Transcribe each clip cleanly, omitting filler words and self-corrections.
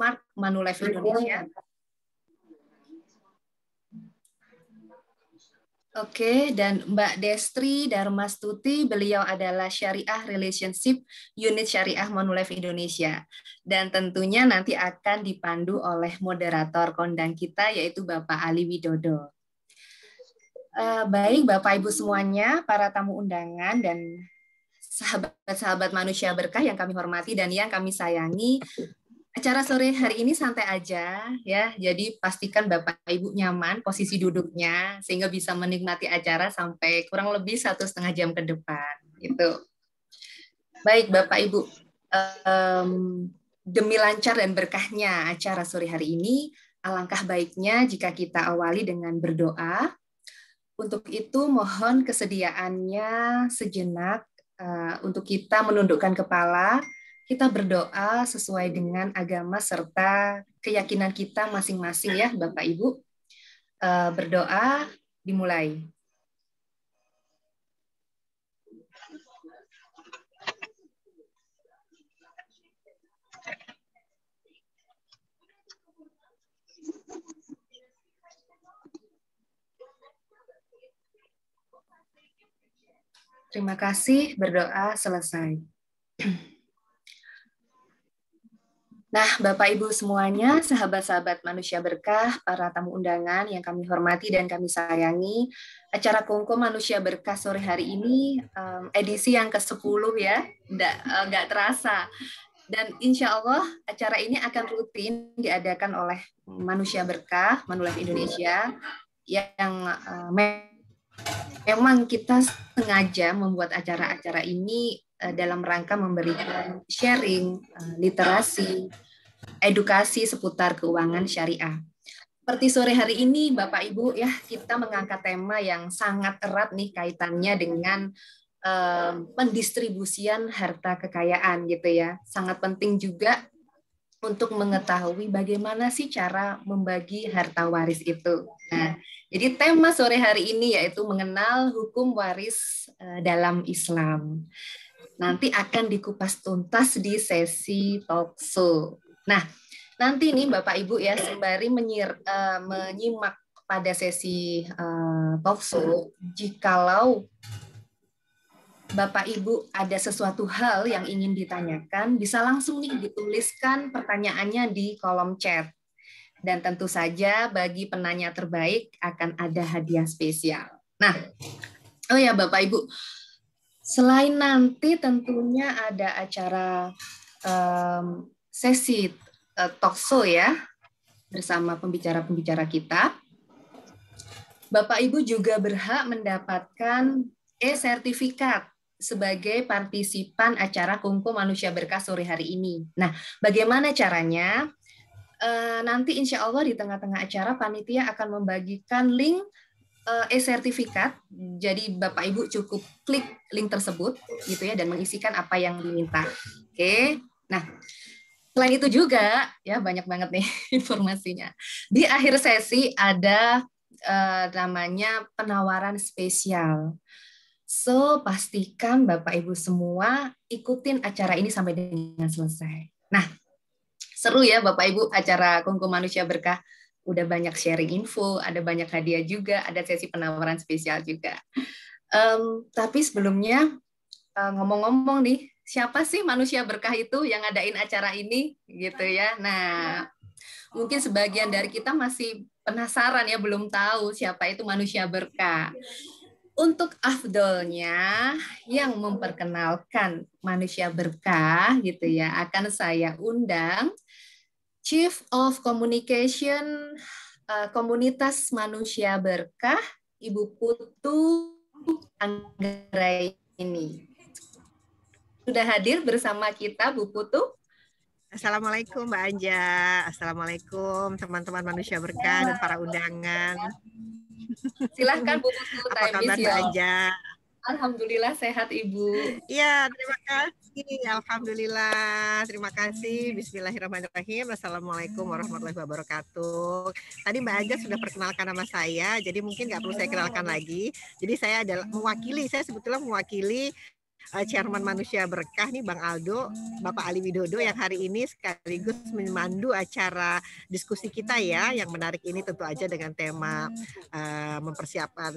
Mark Manulife Indonesia. Oke, dan Mbak Destri Darmastuti, beliau adalah Syariah Relationship Unit Syariah Manulife Indonesia. Dan tentunya nanti akan dipandu oleh moderator kondang kita, yaitu Bapak Ali Widodo. Baik, Bapak Ibu semuanya, para tamu undangan, dan sahabat-sahabat manusia berkah yang kami hormati dan yang kami sayangi, acara sore hari ini santai aja ya, jadi pastikan Bapak Ibu nyaman posisi duduknya sehingga bisa menikmati acara sampai kurang lebih 1,5 jam ke depan. Gitu. Baik Bapak Ibu, demi lancar dan berkahnya acara sore hari ini, alangkah baiknya jika kita awali dengan berdoa. Untuk itu mohon kesediaannya sejenak untuk kita menundukkan kepala. Kita berdoa sesuai dengan agama serta keyakinan kita masing-masing ya Bapak Ibu. Berdoa dimulai. Terima kasih, berdoa selesai. Nah, Bapak Ibu semuanya, sahabat-sahabat manusia berkah, para tamu undangan yang kami hormati dan kami sayangi, acara Kongko Manusia Berkah sore hari ini edisi yang ke-10 ya, nggak terasa. Dan insya Allah acara ini akan rutin diadakan oleh Manusia Berkah, Manulife Indonesia, yang memang kita sengaja membuat acara-acara ini dalam rangka memberikan sharing, literasi, edukasi seputar keuangan syariah. Seperti sore hari ini, Bapak Ibu, ya kita mengangkat tema yang sangat erat nih kaitannya dengan pendistribusian harta kekayaan gitu ya. Sangat penting juga untuk mengetahui bagaimana sih cara membagi harta waris itu. Nah, jadi tema sore hari ini yaitu mengenal hukum waris dalam Islam. Nanti akan dikupas tuntas di sesi talkshow. Nah, nanti nih Bapak Ibu ya, sembari menyimak pada sesi talkshow, jikalau Bapak Ibu ada sesuatu hal yang ingin ditanyakan, bisa langsung nih dituliskan pertanyaannya di kolom chat. Dan tentu saja bagi penanya terbaik akan ada hadiah spesial. Nah, oh ya Bapak Ibu, selain nanti tentunya ada acara sesi talkshow ya bersama pembicara-pembicara kita. Bapak Ibu juga berhak mendapatkan e-sertifikat sebagai partisipan acara Kongko Manusia Berkah sore hari ini. Nah, bagaimana caranya? Nanti insya Allah di tengah-tengah acara panitia akan membagikan link e-sertifikat. Jadi Bapak Ibu cukup klik link tersebut gitu ya dan mengisikan apa yang diminta. Oke. Nah, selain itu juga ya banyak banget nih informasinya. Di akhir sesi ada namanya penawaran spesial. So, pastikan Bapak Ibu semua ikutin acara ini sampai dengan selesai. Nah, seru ya Bapak Ibu acara Kongko Manusia Berkah. Udah banyak sharing info, ada banyak hadiah juga, ada sesi penawaran spesial juga. Tapi sebelumnya ngomong-ngomong nih, siapa sih manusia berkah itu yang ngadain acara ini gitu ya. Nah, mungkin sebagian dari kita masih penasaran ya, belum tahu siapa itu manusia berkah. Untuk afdolnya yang memperkenalkan manusia berkah gitu ya, akan saya undang Chief of Communication Komunitas Manusia Berkah, Ibu Putu Anggraini. Sudah hadir bersama kita, Bu Putu? Assalamualaikum Mbak Anja, Assalamualaikum teman-teman Manusia Berkah dan para undangan. Silahkan Bu Putu. Apa kabar Mbak Anja? Alhamdulillah sehat Ibu. Iya, terima kasih. Alhamdulillah, terima kasih. Bismillahirrahmanirrahim. Assalamualaikum warahmatullahi wabarakatuh. Tadi Mbak Anja sudah perkenalkan nama saya, jadi mungkin nggak perlu saya kenalkan lagi. Jadi saya adalah saya sebetulnya mewakili Chairman Manusia Berkah nih Bang Aldo, Bapak Ali Widodo yang hari ini sekaligus memandu acara diskusi kita ya, yang menarik ini tentu aja dengan tema mempersiapkan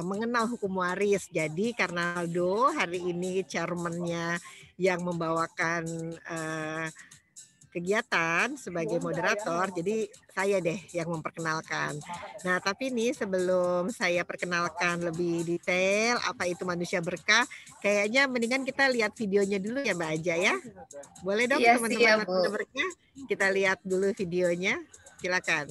mengenal hukum waris. Jadi karena Aldo hari ini chairman-nya yang membawakan kegiatan sebagai moderator, jadi saya deh yang memperkenalkan. Nah, tapi nih sebelum saya perkenalkan lebih detail apa itu Manusia Berkah, kayaknya mendingan kita lihat videonya dulu ya Mbak Aja ya. Boleh dong Iya, teman-teman siap, Manusia Bu. Berkah, kita lihat dulu videonya. Silakan.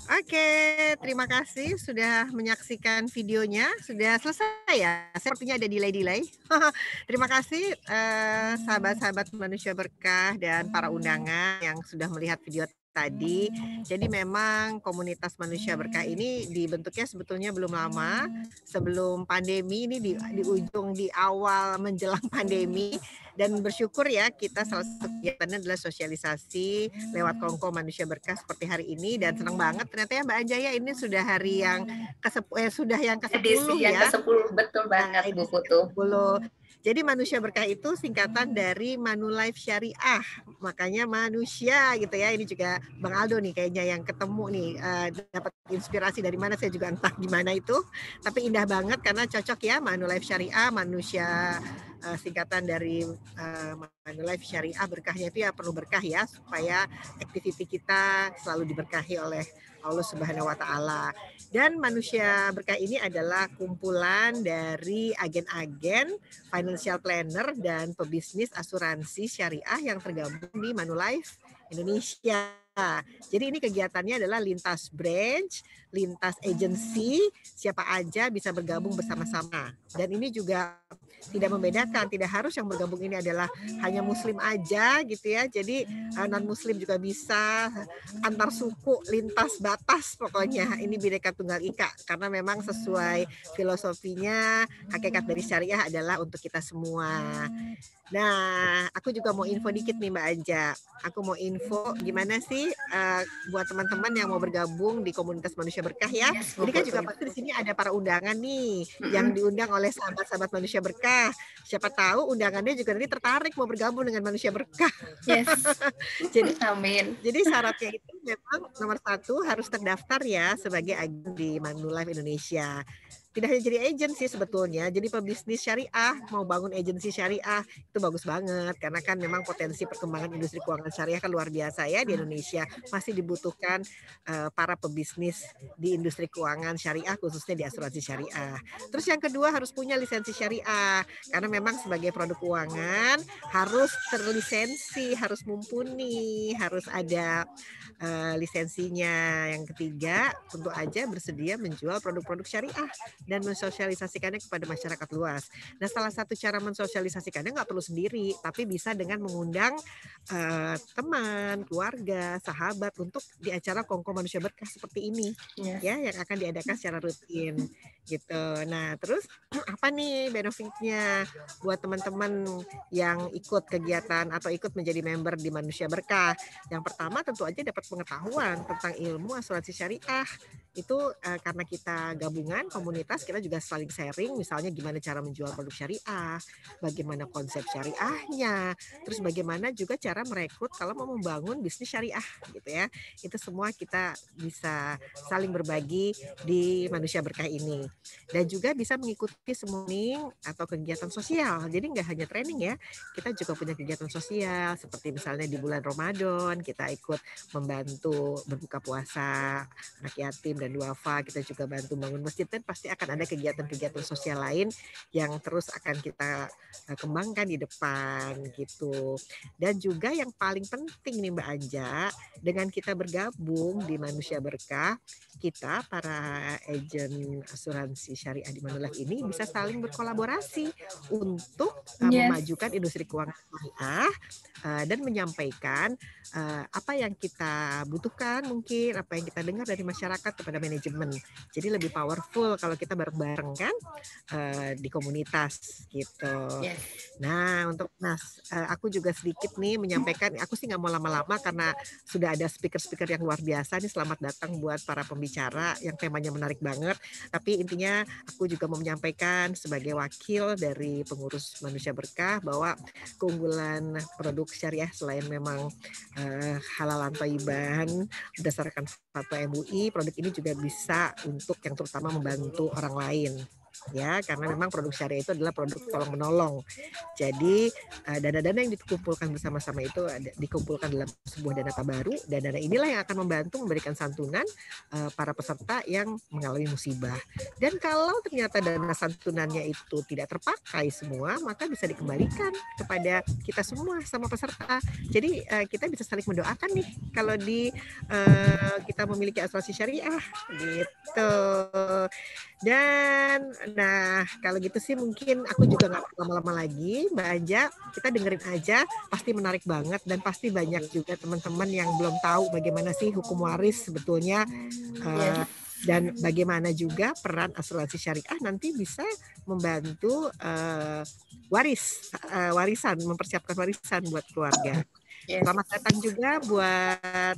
Oke, terima kasih sudah menyaksikan videonya. Sudah selesai ya? Sepertinya ada delay-delay. Terima kasih sahabat-sahabat Manusia Berkah dan para undangan yang sudah melihat video tadi. Jadi memang komunitas Manusia Berkah ini dibentuknya sebetulnya belum lama, sebelum pandemi, ini di ujung di awal menjelang pandemi. Dan bersyukur ya, kita salah satu kegiatannya adalah sosialisasi lewat Kongko Manusia Berkah seperti hari ini, dan senang banget ternyata ya Mbak Ajaya, ini sudah hari yang sudah yang ke-10 Edisi yang ya. ke-10, betul banget Bu Putu. Jadi Manusia Berkah itu singkatan dari Manulife Syariah, makanya manusia gitu ya. Ini juga Bang Aldo nih kayaknya yang ketemu nih, dapat inspirasi dari mana saya juga entah gimana itu, tapi indah banget karena cocok ya, Manulife Syariah, manusia singkatan dari Manulife Syariah, berkahnya itu ya perlu berkah ya, supaya aktiviti kita selalu diberkahi oleh Allah Subhanahu wa Ta'ala. Dan Manusia Berkah ini adalah kumpulan dari agen-agen, financial planner, dan pebisnis asuransi syariah yang tergabung di Manulife Indonesia. Jadi ini kegiatannya adalah lintas branch, lintas agency, siapa aja bisa bergabung bersama-sama. Dan ini juga tidak membedakan, tidak harus yang bergabung ini adalah hanya muslim aja gitu ya. Jadi non muslim juga bisa, antar suku, lintas batas, pokoknya ini Bhinneka Tunggal Ika, karena memang sesuai filosofinya, hakikat dari syariah adalah untuk kita semua. Nah, aku juga mau info dikit nih Mbak Anja. Aku mau info gimana sih buat teman-teman yang mau bergabung di komunitas Manusia Berkah ya. Yes, Jadi kan juga pasti di sini ada para undangan nih yang diundang oleh sahabat-sahabat Manusia Berkah. Siapa tahu undangannya juga nanti tertarik mau bergabung dengan Manusia Berkah. Yes. Jadi amin. Jadi syaratnya itu memang nomor 1 harus terdaftar ya sebagai agen di Manulife Indonesia. Tidak hanya jadi agen sih sebetulnya, jadi pebisnis syariah, mau bangun agensi syariah, itu bagus banget. Karena kan memang potensi perkembangan industri keuangan syariah kan luar biasa ya di Indonesia. Masih dibutuhkan para pebisnis di industri keuangan syariah, khususnya di asuransi syariah. Terus yang kedua harus punya lisensi syariah. Karena memang sebagai produk keuangan harus terlisensi, harus mumpuni, harus ada lisensinya. Yang ketiga, tentu aja bersedia menjual produk-produk syariah dan mensosialisasikannya kepada masyarakat luas. Nah, salah satu cara mensosialisasikannya nggak perlu sendiri, tapi bisa dengan mengundang teman, keluarga, sahabat untuk di acara Kongko Manusia Berkah seperti ini, ya, yang akan diadakan secara rutin, gitu. Nah, terus apa nih benefitnya buat teman-teman yang ikut kegiatan atau ikut menjadi member di Manusia Berkah? Yang pertama tentu aja dapat pengetahuan tentang ilmu asuransi syariah, itu karena kita gabungan komunitas, kita juga saling sharing, misalnya gimana cara menjual produk syariah, bagaimana konsep syariahnya, terus bagaimana juga cara merekrut kalau mau membangun bisnis syariah gitu ya. Itu semua kita bisa saling berbagi di Manusia Berkah ini. Dan juga bisa mengikuti semua atau kegiatan sosial. Jadi nggak hanya training ya, kita juga punya kegiatan sosial seperti misalnya di bulan Ramadan kita ikut membantu berbuka puasa anak yatim dan duafa, kita juga bantu bangun masjid, dan pasti akan ada kegiatan-kegiatan sosial lain yang terus akan kita kembangkan di depan gitu. Dan juga yang paling penting nih Mbak Anja, dengan kita bergabung di Manusia Berkah, kita para agen asuransi syariah di Manulife ini bisa saling berkolaborasi untuk memajukan industri keuangan syariah dan menyampaikan apa yang kita butuhkan, mungkin apa yang kita dengar dari masyarakat kepada manajemen. Jadi lebih powerful kalau kita bareng-bareng kan di komunitas gitu. Nah, untuk aku juga sedikit nih menyampaikan, aku sih nggak mau lama-lama karena sudah ada speaker-speaker yang luar biasa nih. Selamat datang buat para pembicara yang temanya menarik banget. Tapi intinya aku juga mau menyampaikan sebagai wakil dari pengurus Manusia Berkah bahwa keunggulan produk syariah selain memang halalan thayyiban berdasarkan fatwa MUI, produk ini juga bisa untuk yang terutama membantu orang lain. Ya, karena memang produk syariah itu adalah produk tolong menolong. Jadi dana-dana yang dikumpulkan bersama-sama itu dikumpulkan dalam sebuah dana tabaru, dan dana inilah yang akan membantu memberikan santunan para peserta yang mengalami musibah. Dan kalau ternyata dana santunannya itu tidak terpakai semua, maka bisa dikembalikan kepada kita semua sama peserta. Jadi kita bisa saling mendoakan nih kalau kita memiliki asuransi syariah gitu. Dan nah kalau gitu sih mungkin aku juga nggak lama-lama lagi, Mbak Anja, kita dengerin aja, pasti menarik banget dan pasti banyak juga teman-teman yang belum tahu bagaimana sih hukum waris sebetulnya dan bagaimana juga peran asuransi syariah nanti bisa membantu warisan, mempersiapkan warisan buat keluarga. Selamat datang juga buat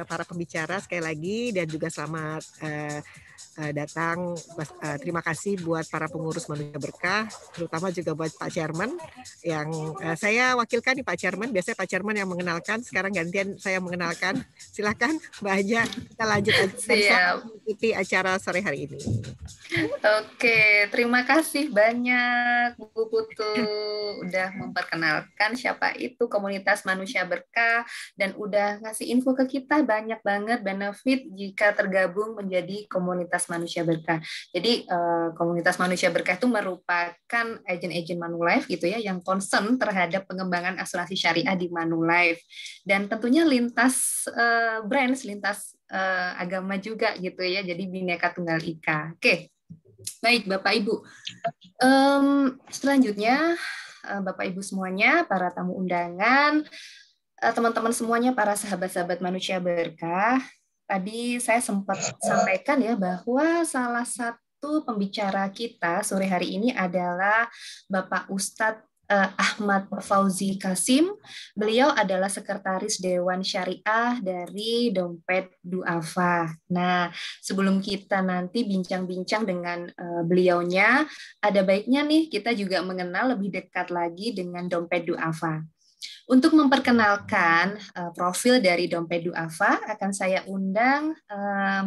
para pembicara sekali lagi, dan juga selamat datang. Terima kasih buat para pengurus Manusia Berkah, terutama juga buat Pak Chairman yang saya wakilkan nih Pak Chairman. Biasanya Pak Chairman yang mengenalkan, sekarang gantian saya mengenalkan. Silakan Mbak Anja, kita lanjut aja mengikuti acara sore hari ini. Oke, terima kasih banyak Bu Putu udah memperkenalkan siapa itu komunitas Manusia Berkah dan udah ngasih info ke kita banyak banget benefit jika tergabung menjadi komunitas Manusia Berkah. Jadi komunitas Manusia Berkah itu merupakan agen-agen Manulife gitu ya yang concern terhadap pengembangan asuransi syariah di Manulife, dan tentunya lintas branch, lintas agama juga gitu ya. Jadi Bhinneka Tunggal Ika. Oke. Baik, Bapak Ibu. Selanjutnya, Bapak Ibu semuanya, para tamu undangan, teman-teman semuanya, para sahabat-sahabat Manusia Berkah, tadi saya sempat sampaikan ya bahwa salah satu pembicara kita sore hari ini adalah Bapak Ustadz Ahmad Fauzi Kasim. Beliau adalah sekretaris Dewan Syariah dari Dompet Duafa. Nah, sebelum kita nanti bincang-bincang dengan beliaunya, ada baiknya nih kita juga mengenal lebih dekat lagi dengan Dompet Duafa. Untuk memperkenalkan profil dari Dompet Duafa, akan saya undang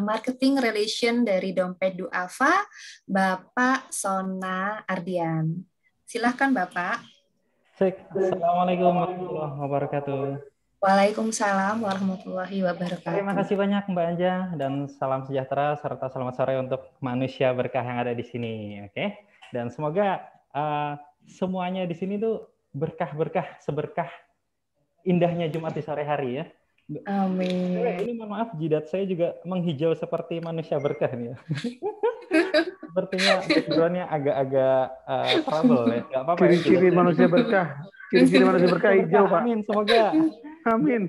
Marketing Relation dari Dompet Duafa, Bapak Sona Ardian. Silahkan Bapak. Assalamualaikum warahmatullahi wabarakatuh. Waalaikumsalam warahmatullahi wabarakatuh. Terima kasih banyak Mbak Anja, dan salam sejahtera serta selamat sore untuk Manusia Berkah yang ada di sini. Oke. Dan semoga semuanya di sini tuh berkah-berkah, seberkah indahnya Jumat di sore hari ya. Amin. Ini mohon maaf, jidat saya juga menghijau seperti Manusia Berkah nih ya. Sepertinya background-nya agak-agak trouble ya. Nggak apa-apa ya. Ciri-ciri Manusia Berkah. Ciri-ciri Manusia Berkah hijau, Pak. Amin, semoga. Amin.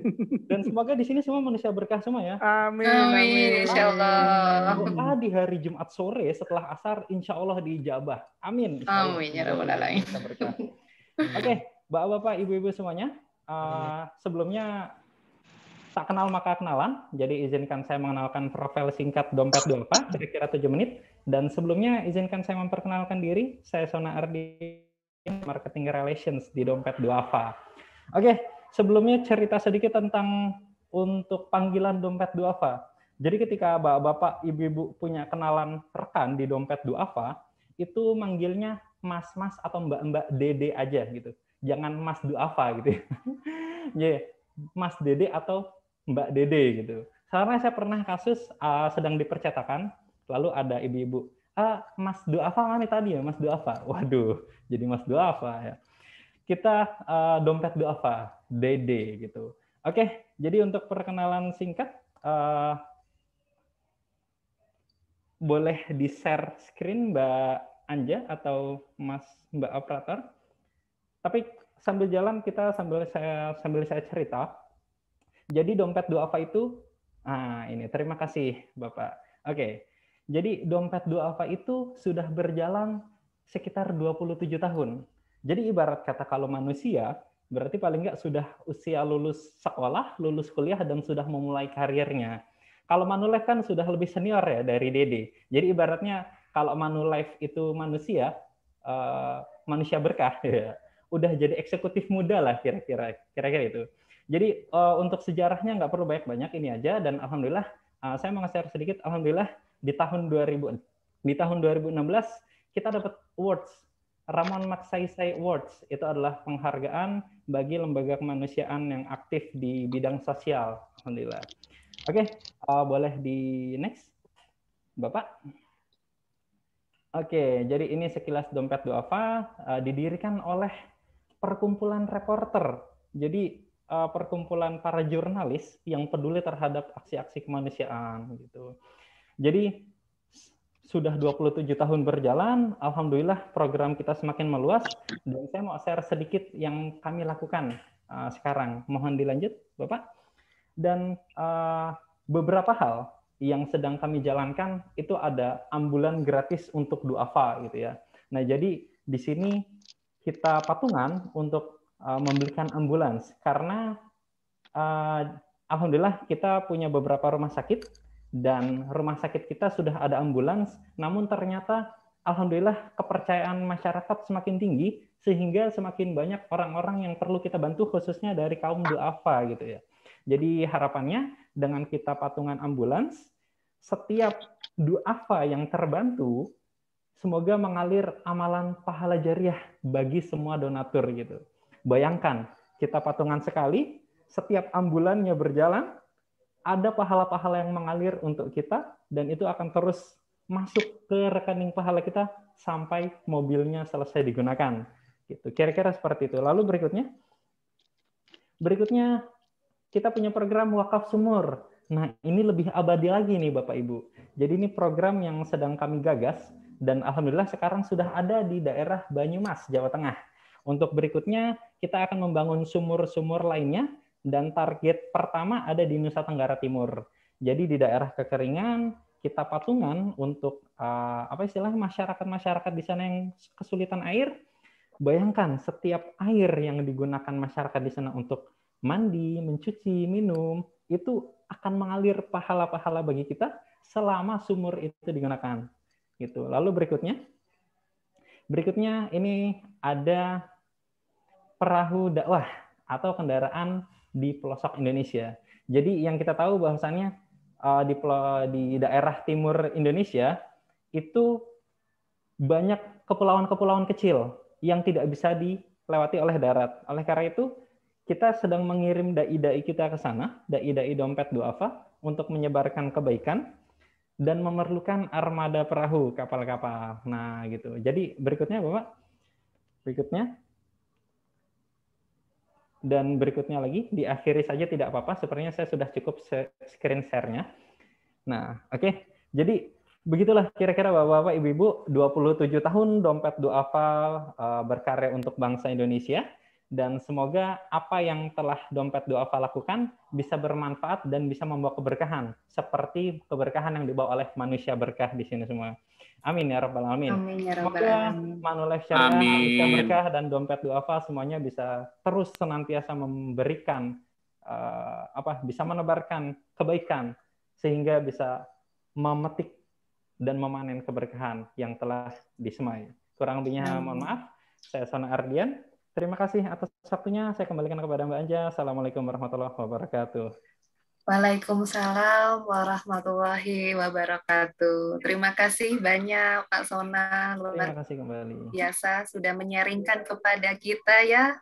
Dan semoga di sini semua manusia berkah semua ya. Amin. Amin, insyaallah. Doa di hari Jumat sore setelah asar, insya Allah diijabah. Amin. Amin ya rabbal alamin. Oke, bapak-bapak, ibu-ibu semuanya. Sebelumnya tak kenal maka kenalan. Jadi izinkan saya mengenalkan profil singkat Dompet Duafa, kira-kira 7 menit. Dan sebelumnya izinkan saya memperkenalkan diri. Saya Sona Ardi, Marketing Relations di Dompet Duafa. Oke, sebelumnya cerita sedikit tentang untuk panggilan Dompet Duafa. Jadi ketika bapak-bapak, ibu-ibu punya kenalan rekan di Dompet Duafa, itu manggilnya mas-mas atau mbak-mbak Dede aja gitu. Jangan Mas Duafa gitu. Ya, Mas Dede atau Mbak Dede gitu. Karena saya pernah kasus sedang dipercetakan, lalu ada ibu-ibu, Mas Duafa mana tadi ya, Mas Duafa. Waduh, jadi Mas Duafa ya. Kita Dompet Duafa, Dede gitu. Oke, jadi untuk perkenalan singkat, boleh di-share screen Mbak Anja atau Mbak Operator. Tapi sambil jalan kita sambil saya cerita. Jadi Dompet Duafa itu, ini terima kasih Bapak. Oke, jadi Dompet Duafa itu sudah berjalan sekitar 27 tahun. Jadi ibarat kata kalau manusia, berarti paling nggak sudah usia lulus sekolah, lulus kuliah, dan sudah memulai karirnya. Kalau Manulife kan sudah lebih senior ya dari Dede. Jadi ibaratnya kalau Manulife itu manusia, manusia berkah, ya, udah jadi eksekutif muda lah kira-kira itu. Jadi untuk sejarahnya nggak perlu banyak-banyak, ini aja. Dan alhamdulillah saya mau nge-share sedikit. Alhamdulillah di tahun 2016 kita dapat awards, Ramon Magsaysay Awards. Itu adalah penghargaan bagi lembaga kemanusiaan yang aktif di bidang sosial. Alhamdulillah. Oke, boleh di next, Bapak. Oke, jadi ini sekilas Dompet Duafa, didirikan oleh perkumpulan reporter. Jadi perkumpulan para jurnalis yang peduli terhadap aksi-aksi kemanusiaan gitu. Jadi sudah 27 tahun berjalan, alhamdulillah program kita semakin meluas, dan saya mau share sedikit yang kami lakukan sekarang. Mohon dilanjut, Bapak. Dan beberapa hal yang sedang kami jalankan itu ada ambulan gratis untuk duafa gitu ya. Nah, jadi di sini kita patungan untuk membelikan ambulans karena alhamdulillah kita punya beberapa rumah sakit dan rumah sakit kita sudah ada ambulans, namun ternyata alhamdulillah kepercayaan masyarakat semakin tinggi sehingga semakin banyak orang-orang yang perlu kita bantu khususnya dari kaum duafa gitu ya. Jadi harapannya dengan kita patungan ambulans, setiap duafa yang terbantu semoga mengalir amalan pahala jariah bagi semua donatur gitu. Bayangkan, kita patungan sekali, setiap ambulannya berjalan, ada pahala-pahala yang mengalir untuk kita, dan itu akan terus masuk ke rekening pahala kita sampai mobilnya selesai digunakan. Gitu. Kira-kira seperti itu. Lalu berikutnya kita punya program wakaf sumur. Nah, ini lebih abadi lagi nih Bapak Ibu. Jadi ini program yang sedang kami gagas, dan alhamdulillah sekarang sudah ada di daerah Banyumas, Jawa Tengah. Untuk berikutnya, kita akan membangun sumur-sumur lainnya, dan target pertama ada di Nusa Tenggara Timur. Jadi di daerah kekeringan, kita patungan untuk masyarakat-masyarakat di sana yang kesulitan air. Bayangkan, setiap air yang digunakan masyarakat di sana untuk mandi, mencuci, minum, itu akan mengalir pahala-pahala bagi kita selama sumur itu digunakan. Gitu. Lalu berikutnya ini ada perahu dakwah atau kendaraan di pelosok Indonesia. Jadi yang kita tahu bahwasannya di daerah timur Indonesia itu banyak kepulauan-kepulauan kecil yang tidak bisa dilewati oleh darat. Oleh karena itu, kita sedang mengirim dai-dai kita ke sana, dai-dai Dompet Duafa, untuk menyebarkan kebaikan dan memerlukan armada perahu, kapal-kapal. Nah, gitu. Jadi berikutnya, Bapak. Dan berikutnya lagi, diakhiri saja tidak apa-apa, sepertinya saya sudah cukup screen share-nya. Nah, oke. Jadi begitulah kira-kira Bapak-Bapak, Ibu-Ibu, 27 tahun Dompet Duafa berkarya untuk bangsa Indonesia. Dan semoga apa yang telah Dompet Duafa lakukan bisa bermanfaat dan bisa membawa keberkahan seperti keberkahan yang dibawa oleh manusia berkah di sini semua. Amin ya rabbal alamin. Amin ya rabbal Semoga alamin. Manulife Syariah, manusia berkah, dan Dompet Duafa semuanya bisa terus senantiasa memberikan bisa menebarkan kebaikan sehingga bisa memetik dan memanen keberkahan yang telah disemai. Kurang lebihnya mohon maaf. Saya Sona Ardian. Terima kasih atas waktunya. Saya kembalikan kepada Mbak Anja. Assalamualaikum warahmatullahi wabarakatuh. Waalaikumsalam warahmatullahi wabarakatuh. Terima kasih banyak Pak Sona, Terima luar kasih kembali. biasa sudah menyaringkan kepada kita ya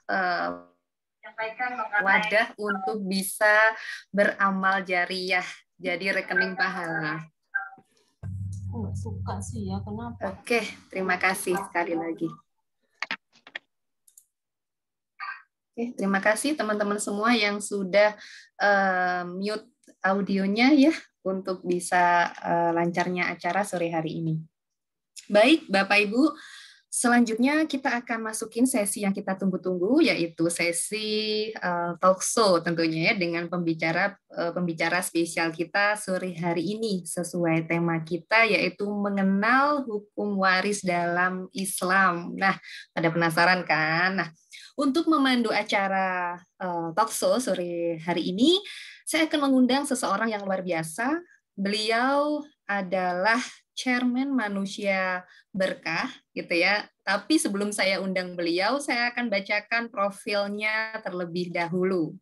wadah untuk bisa beramal jariah, jadi rekening pahala. Nggak suka sih ya, kenapa? Oke, terima kasih sekali lagi. Oke, terima kasih teman-teman semua yang sudah mute audionya ya untuk bisa lancarnya acara sore hari ini. Baik, Bapak Ibu, selanjutnya kita akan masukin sesi yang kita tunggu-tunggu, yaitu sesi talk show tentunya ya dengan pembicara spesial kita sore hari ini sesuai tema kita yaitu mengenal hukum waris dalam Islam. Nah, pada penasaran kan? Nah, untuk memandu acara talk show sore hari ini, saya akan mengundang seseorang yang luar biasa. Beliau adalah Chairman Manusia Berkah, gitu ya. Tapi sebelum saya undang beliau, saya akan bacakan profilnya terlebih dahulu.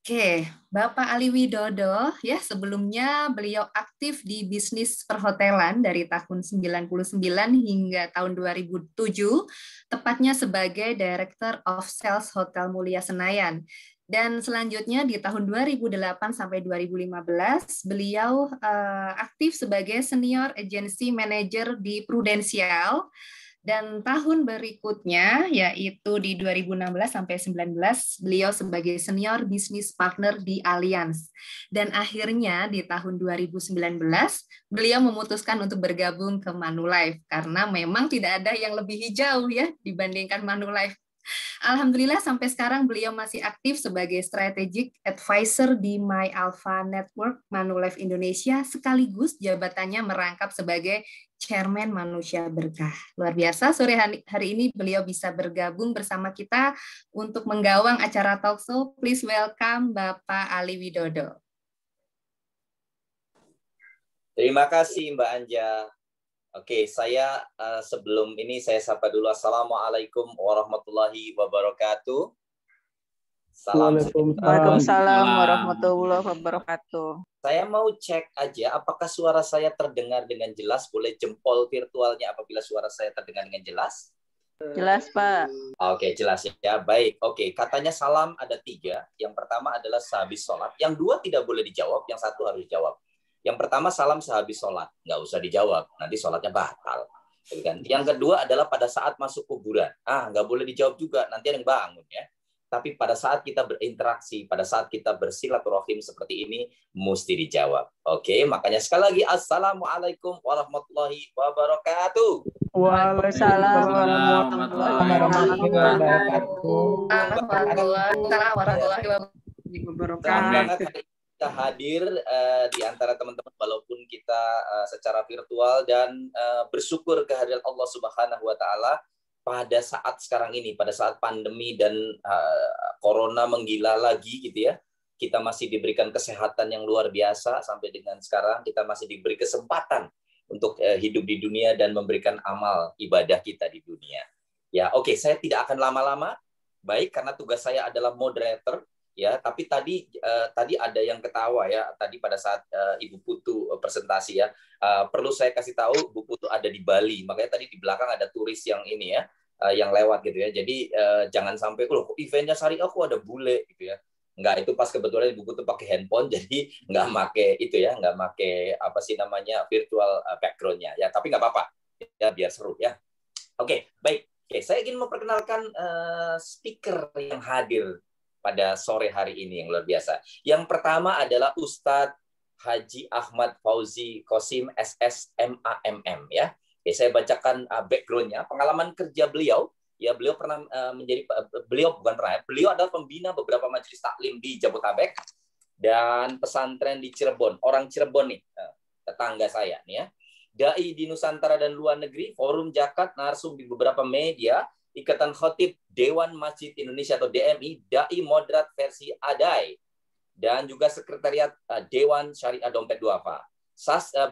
Oke, Bapak Ali Widodo, ya sebelumnya beliau aktif di bisnis perhotelan dari tahun 99 hingga tahun 2007, tepatnya sebagai Director of Sales Hotel Mulia Senayan. Dan selanjutnya di tahun 2008 sampai 2015, beliau aktif sebagai Senior Agency Manager di Prudential. Dan tahun berikutnya, yaitu di 2016 sampai 19, beliau sebagai Senior Business Partner di Allianz. Dan akhirnya di tahun 2019, beliau memutuskan untuk bergabung ke Manulife, karena memang tidak ada yang lebih hijau ya dibandingkan Manulife. Alhamdulillah sampai sekarang beliau masih aktif sebagai Strategic Advisor di My Alpha Network Manulife Indonesia, sekaligus jabatannya merangkap sebagai Chairman Manusia Berkah. Luar biasa, sore hari ini beliau bisa bergabung bersama kita untuk menggawang acara talk show. Please welcome Bapak Ali Widodo. Terima kasih Mbak Anja. Oke, saya sebelum ini saya sapa dulu. Assalamualaikum warahmatullahi wabarakatuh. Waalaikumsalam warahmatullahi wabarakatuh. Saya mau cek aja apakah suara saya terdengar dengan jelas. Boleh jempol virtualnya apabila suara saya terdengar dengan jelas. Jelas, Pak. Oke, jelas ya. Baik, oke. Katanya salam ada 3. Yang pertama adalah sehabis sholat. Yang 2 tidak boleh dijawab, yang 1 harus dijawab. Yang pertama salam sehabis sholat, nggak usah dijawab, nanti sholatnya batal. Yang kedua adalah pada saat masuk kuburan, nggak boleh dijawab juga, nanti ada yang bangun ya. Tapi pada saat kita berinteraksi, pada saat kita bersilaturahim seperti ini, mesti dijawab. Oke, makanya sekali lagi Assalamualaikum warahmatullahi wabarakatuh. Waalaikumsalam warahmatullahi wabarakatuh. Kita hadir di antara teman-teman walaupun kita secara virtual dan bersyukur kehadiran Allah Subhanahu wa taala pada saat sekarang ini, pada saat pandemi dan corona menggila lagi gitu ya. Kita masih diberikan kesehatan yang luar biasa sampai dengan sekarang, kita masih diberi kesempatan untuk hidup di dunia dan memberikan amal ibadah kita di dunia. Ya, oke, saya tidak akan lama-lama. Baik, karena tugas saya adalah moderator. Ya, tapi tadi ada yang ketawa ya tadi pada saat Ibu Putu presentasi ya. Perlu saya kasih tahu Bu Putu ada di Bali, makanya tadi di belakang ada turis yang ini ya, yang lewat gitu ya. Jadi jangan sampai loh eventnya Syariah kok ada bule gitu ya. Enggak, itu pas kebetulan Ibu Putu pakai handphone jadi nggak make itu ya, nggak make apa sih namanya virtual background-nya ya. Tapi nggak apa-apa ya, biar seru ya. Oke, baik. Oke, saya ingin memperkenalkan speaker yang hadir pada sore hari ini yang luar biasa. Yang pertama adalah Ustadz Haji Ahmad Fauzi Qasim SS MAMM ya. Oke, saya bacakan background-nya, pengalaman kerja beliau. Ya, beliau pernah beliau adalah pembina beberapa majelis taklim di Jabodetabek dan pesantren di Cirebon. Orang Cirebon nih, tetangga saya nih ya. Dai di Nusantara dan luar negeri, forum zakat, narsum di beberapa media Ikatan Khotib Dewan Masjid Indonesia atau DMI, Dai Moderat versi ADAI, dan juga Sekretariat Dewan Syariah Dompet Duafa.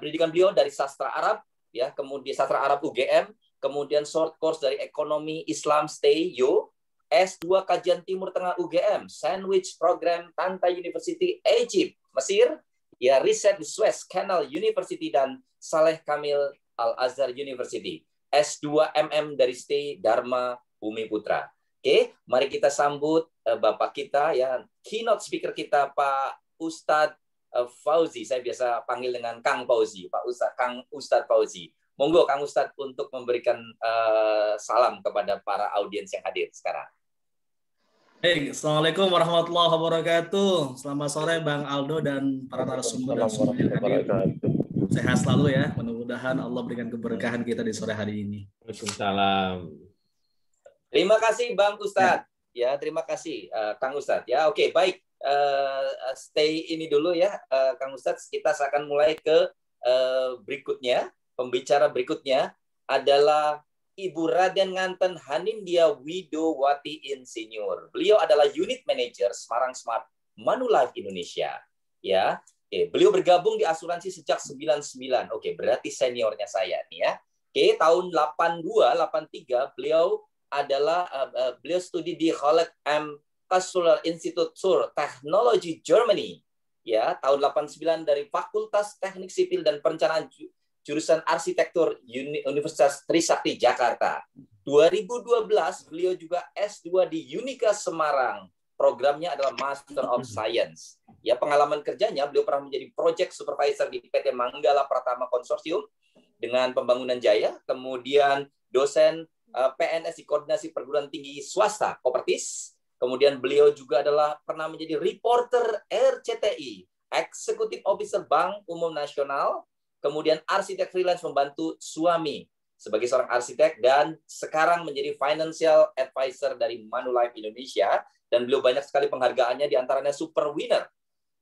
Pendidikan beliau dari sastra Arab, ya, kemudian sastra Arab UGM, kemudian short course dari Ekonomi Islam STEIO, S2 Kajian Timur Tengah UGM, Sandwich Program Tanta University Egypt, Mesir, ya, riset di Suez Canal University dan Saleh Kamil Al-Azhar University. S2 MM dari STI Dharma Bumi Putra. Oke, mari kita sambut Bapak kita, ya, keynote speaker kita, Pak Ustadz Fauzi. Saya biasa panggil dengan Kang Fauzi, Kang Ustadz Fauzi. Monggo Kang Ustadz untuk memberikan salam kepada para audiens yang hadir sekarang. Hey, Assalamualaikum warahmatullahi wabarakatuh. Selamat sore Bang Aldo dan para narasumber dan semua yang hadir. Sehat selalu ya. Mudah-mudahan Allah berikan keberkahan kita di sore hari ini. Waalaikumsalam. Terima kasih Bang Ustadz. Ya, terima kasih Kang Ustadz. Ya, oke, baik. Stay ini dulu ya, Kang Ustadz. Kita akan mulai ke berikutnya. Pembicara berikutnya adalah Ibu Raden Nganten Hanindya Widowati Insinyur. Beliau adalah Unit Manager Semarang Smart Manulife Indonesia. Ya, oke. Beliau bergabung di asuransi sejak 99. Oke, berarti seniornya saya nih ya. Oke, tahun 82, 83 beliau adalah beliau studi di Holland M. Kasuler Institute Sur Technology Germany. Ya, tahun 89 dari Fakultas Teknik Sipil dan Perencanaan jurusan Arsitektur Universitas Trisakti Jakarta. 2012 beliau juga S2 di Unika Semarang. Programnya adalah Master of Science. Ya, pengalaman kerjanya beliau pernah menjadi project supervisor di PT Manggala Pratama Konsorsium dengan Pembangunan Jaya, kemudian dosen PNS di Koordinasi Perguruan Tinggi Swasta Kopertis. Kemudian beliau juga adalah pernah menjadi reporter RCTI, Executive Officer Bank Umum Nasional, kemudian arsitek freelance membantu suami sebagai seorang arsitek, dan sekarang menjadi financial advisor dari Manulife Indonesia, dan beliau banyak sekali penghargaannya, diantaranya Super Winner,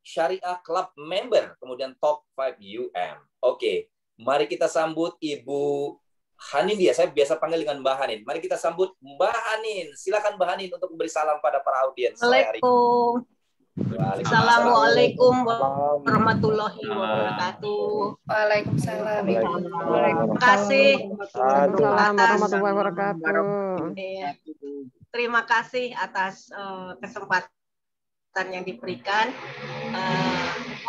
Syariah Club Member, kemudian Top 5 UM. Oke, mari kita sambut Ibu Hanindya. Saya biasa panggil dengan Mbak Hanin. Mari kita sambut Mbak Hanin. Silakan Mbak Hanin untuk memberi salam pada para audiens. Waalaikumsalam. Assalamualaikum warahmatullahi wabarakatuh. Waalaikumsalam. Terima kasih atas terima kasih atas kesempatan yang diberikan.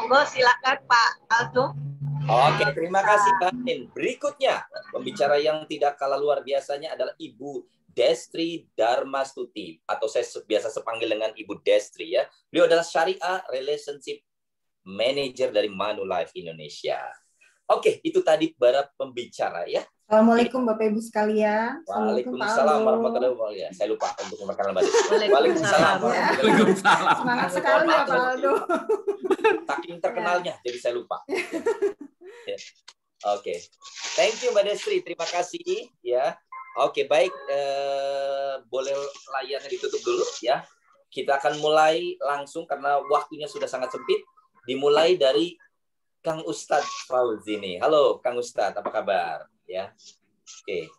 Monggo silakan Pak Aldo. Oke, terima kasih Mbak Hanin. Berikutnya, pembicara yang tidak kalah luar biasanya adalah Ibu Destri Darmastuti, atau saya biasa sepanggil dengan Ibu Destri ya. Beliau adalah Syariah Relationship Manager dari Manulife Indonesia. Oke, itu tadi para pembicara ya. Assalamualaikum Bapak Ibu sekalian. Waalaikumsalam warahmatullahi wabarakatuh. Saya lupa untuk memperkenalkan Mbak Destri. Waalaikumsalam. Waalaikumsalam. Semangat sekali ya Pak Aldo. Saking terkenalnya, jadi saya lupa. Ya. Oke, thank you Mbak Destri. Terima kasih ya. Oke, baik. Boleh layarnya ditutup dulu ya. Kita akan mulai langsung karena waktunya sudah sangat sempit. Dimulai dari Kang Ustadz Fauzi nih. Halo Kang Ustadz, apa kabar? Ya. Oke.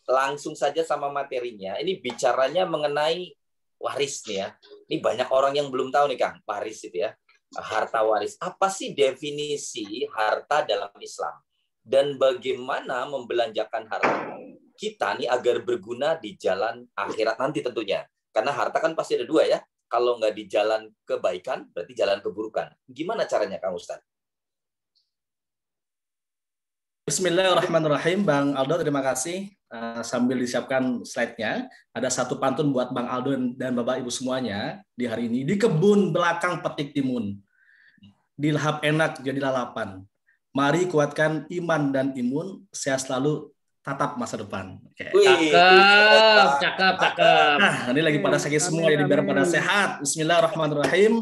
Langsung saja sama materinya. Ini bicaranya mengenai waris nih ya. Ini banyak orang yang belum tahu nih Kang, waris itu ya. Harta waris. Apa sih definisi harta dalam Islam? Dan bagaimana membelanjakan harta kita nih agar berguna di jalan akhirat nanti tentunya. Karena harta kan pasti ada dua ya. Kalau nggak di jalan kebaikan, berarti jalan keburukan. Gimana caranya Kang Ustadz? Bismillahirrahmanirrahim, Bang Aldo, terima kasih. Sambil disiapkan slide-nya, ada satu pantun buat Bang Aldo dan Bapak Ibu semuanya di hari ini. Di kebun belakang petik timun, dilahap enak jadi lalapan. Mari kuatkan iman dan imun, sehat selalu, tatap masa depan. Okay. Cakep. Nah, ini lagi pada sakit semua, jadi biar pada sehat. Bismillahirrahmanirrahim.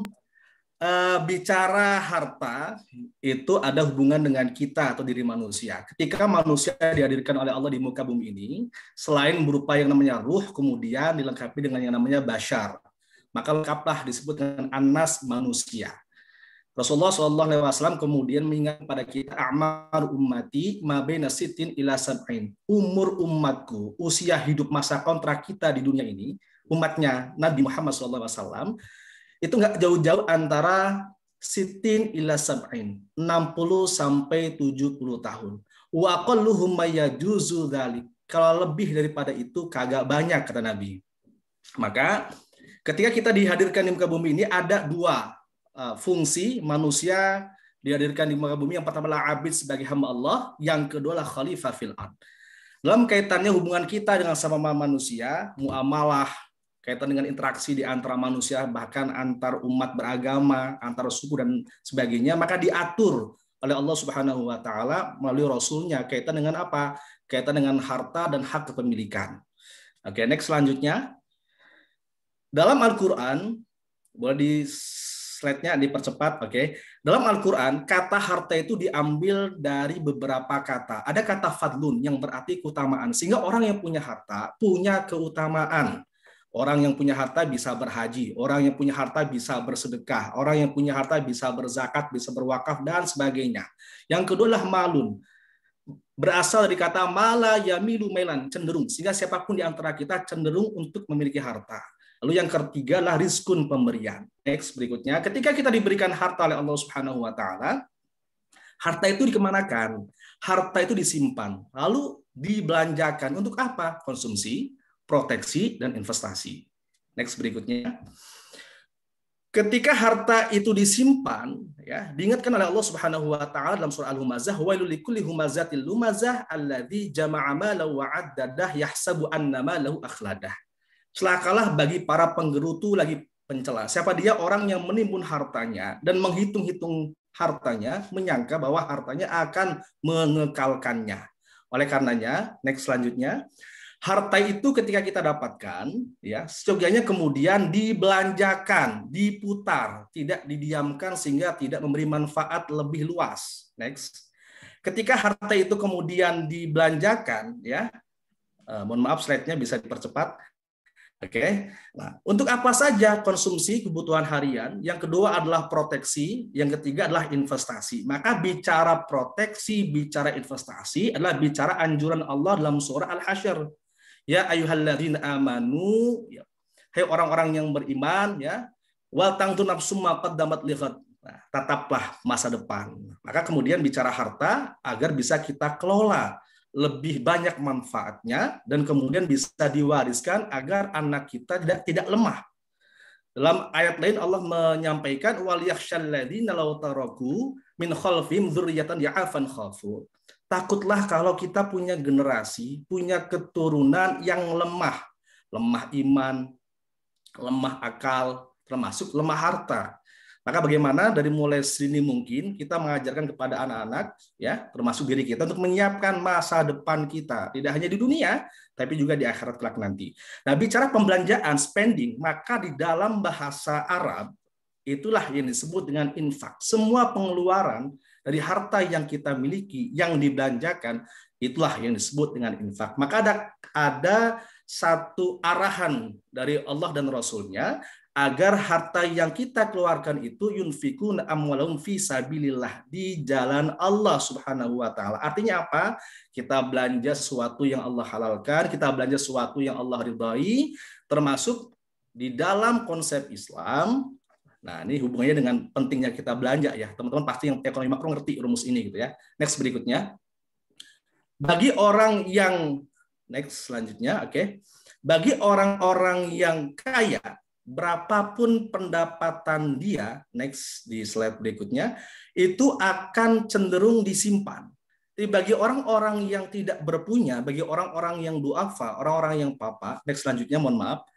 Bicara harta itu ada hubungan dengan kita atau diri manusia. Ketika manusia dihadirkan oleh Allah di muka bumi ini, selain berupa yang namanya ruh, kemudian dilengkapi dengan yang namanya bashar. Maka lengkaplah disebut dengan anas manusia. Rasulullah SAW kemudian mengingat pada kita a'mar ummati ma baina sittin ila sab'in. Umur umatku, usia hidup masa kontrak kita di dunia ini, umatnya Nabi Muhammad SAW, itu nggak jauh-jauh antara sittin ila sab'in, 60 sampai 70 tahun. Wa aqalluhum mayajuzu dzalik. Kalau lebih daripada itu kagak banyak, kata Nabi. Maka ketika kita dihadirkan di muka bumi ini ada dua fungsi manusia dihadirkan di muka bumi. Yang pertama adalah abid sebagai hamba Allah, yang kedua adalah khalifah fil ard. Dalam kaitannya hubungan kita dengan sama manusia, muamalah, kaitan dengan interaksi di antara manusia, bahkan antar umat beragama, antar suku dan sebagainya, maka diatur oleh Allah Subhanahu wa taala melalui Rasulnya. Kaitan dengan apa? Kaitan dengan harta dan hak kepemilikan. Oke, next selanjutnya. Dalam Al-Qur'an, boleh di slide-nya dipercepat, oke. Dalam Al-Qur'an, kata harta itu diambil dari beberapa kata. Ada kata fadlun yang berarti keutamaan, sehingga orang yang punya harta punya keutamaan. Orang yang punya harta bisa berhaji, orang yang punya harta bisa bersedekah, orang yang punya harta bisa berzakat, bisa berwakaf, dan sebagainya. Yang kedua adalah malun. Berasal dari kata mala yamilu mailan, cenderung. Sehingga siapapun di antara kita cenderung untuk memiliki harta. Lalu yang ketiga adalah rizkun, pemberian. Next, berikutnya. Ketika kita diberikan harta oleh Allah Subhanahu wa taala, harta itu dikemanakan? Harta itu disimpan, lalu dibelanjakan untuk apa? Konsumsi, proteksi, dan investasi. Next, berikutnya. Ketika harta itu disimpan, ya, diingatkan oleh Allah Subhanahu wa taala dalam surah Al-Humazah, wailul likulli humazatil lumazah alladzi jama'a malahu wa 'addadah yahsabu annama lahu akhladah. Celakalah bagi para penggerutu lagi pencela. Siapa dia? Orang yang menimbun hartanya dan menghitung-hitung hartanya, menyangka bahwa hartanya akan mengekalkannya. Oleh karenanya, next selanjutnya, harta itu ketika kita dapatkan, ya, seyogianya kemudian dibelanjakan, diputar, tidak didiamkan sehingga tidak memberi manfaat lebih luas. Next. Ketika harta itu kemudian dibelanjakan, ya, mohon maaf slide-nya bisa dipercepat. Oke. Nah, untuk apa saja konsumsi kebutuhan harian? Yang kedua adalah proteksi, yang ketiga adalah investasi. Maka bicara proteksi, bicara investasi adalah bicara anjuran Allah dalam surah Al-Hasyr. Ya ayyuhalladzina amanu, ya. Hai orang-orang yang beriman, ya. Wal tangtu nafsum ma qaddamat lighad. Nah, tataplah masa depan. Maka kemudian bicara harta agar bisa kita kelola lebih banyak manfaatnya dan kemudian bisa diwariskan agar anak kita tidak lemah. Dalam ayat lain Allah menyampaikan wal yakhshal ladzina law taraku min khalfihim dzurriyyatan ya'afan khafu. Takutlah kalau kita punya generasi, punya keturunan yang lemah iman, lemah akal, termasuk lemah harta. Maka bagaimana dari mulai sedini mungkin kita mengajarkan kepada anak-anak, ya, termasuk diri kita untuk menyiapkan masa depan kita, tidak hanya di dunia, tapi juga di akhirat kelak nanti. Nah, bicara pembelanjaan, spending, maka di dalam bahasa Arab itulah yang disebut dengan infak. Semua pengeluaran dari harta yang kita miliki yang dibelanjakan itulah yang disebut dengan infak. Maka ada satu arahan dari Allah dan Rasul-Nya agar harta yang kita keluarkan itu yunfikun amwalahum fi sabilillah, di jalan Allah Subhanahu wa taala. Artinya apa? Kita belanja sesuatu yang Allah halalkan, kita belanja sesuatu yang Allah ridhai, termasuk di dalam konsep Islam. Nah, ini hubungannya dengan pentingnya kita belanja, ya. Teman-teman pasti yang ekonomi makro ngerti rumus ini gitu, ya. Next berikutnya. Bagi orang yang next selanjutnya, oke. Bagi orang-orang yang kaya, berapapun pendapatan dia, next di slide berikutnya, itu akan cenderung disimpan. Jadi bagi orang-orang yang tidak berpunya, bagi orang-orang yang duafa, orang-orang yang papa, next selanjutnya, mohon maaf,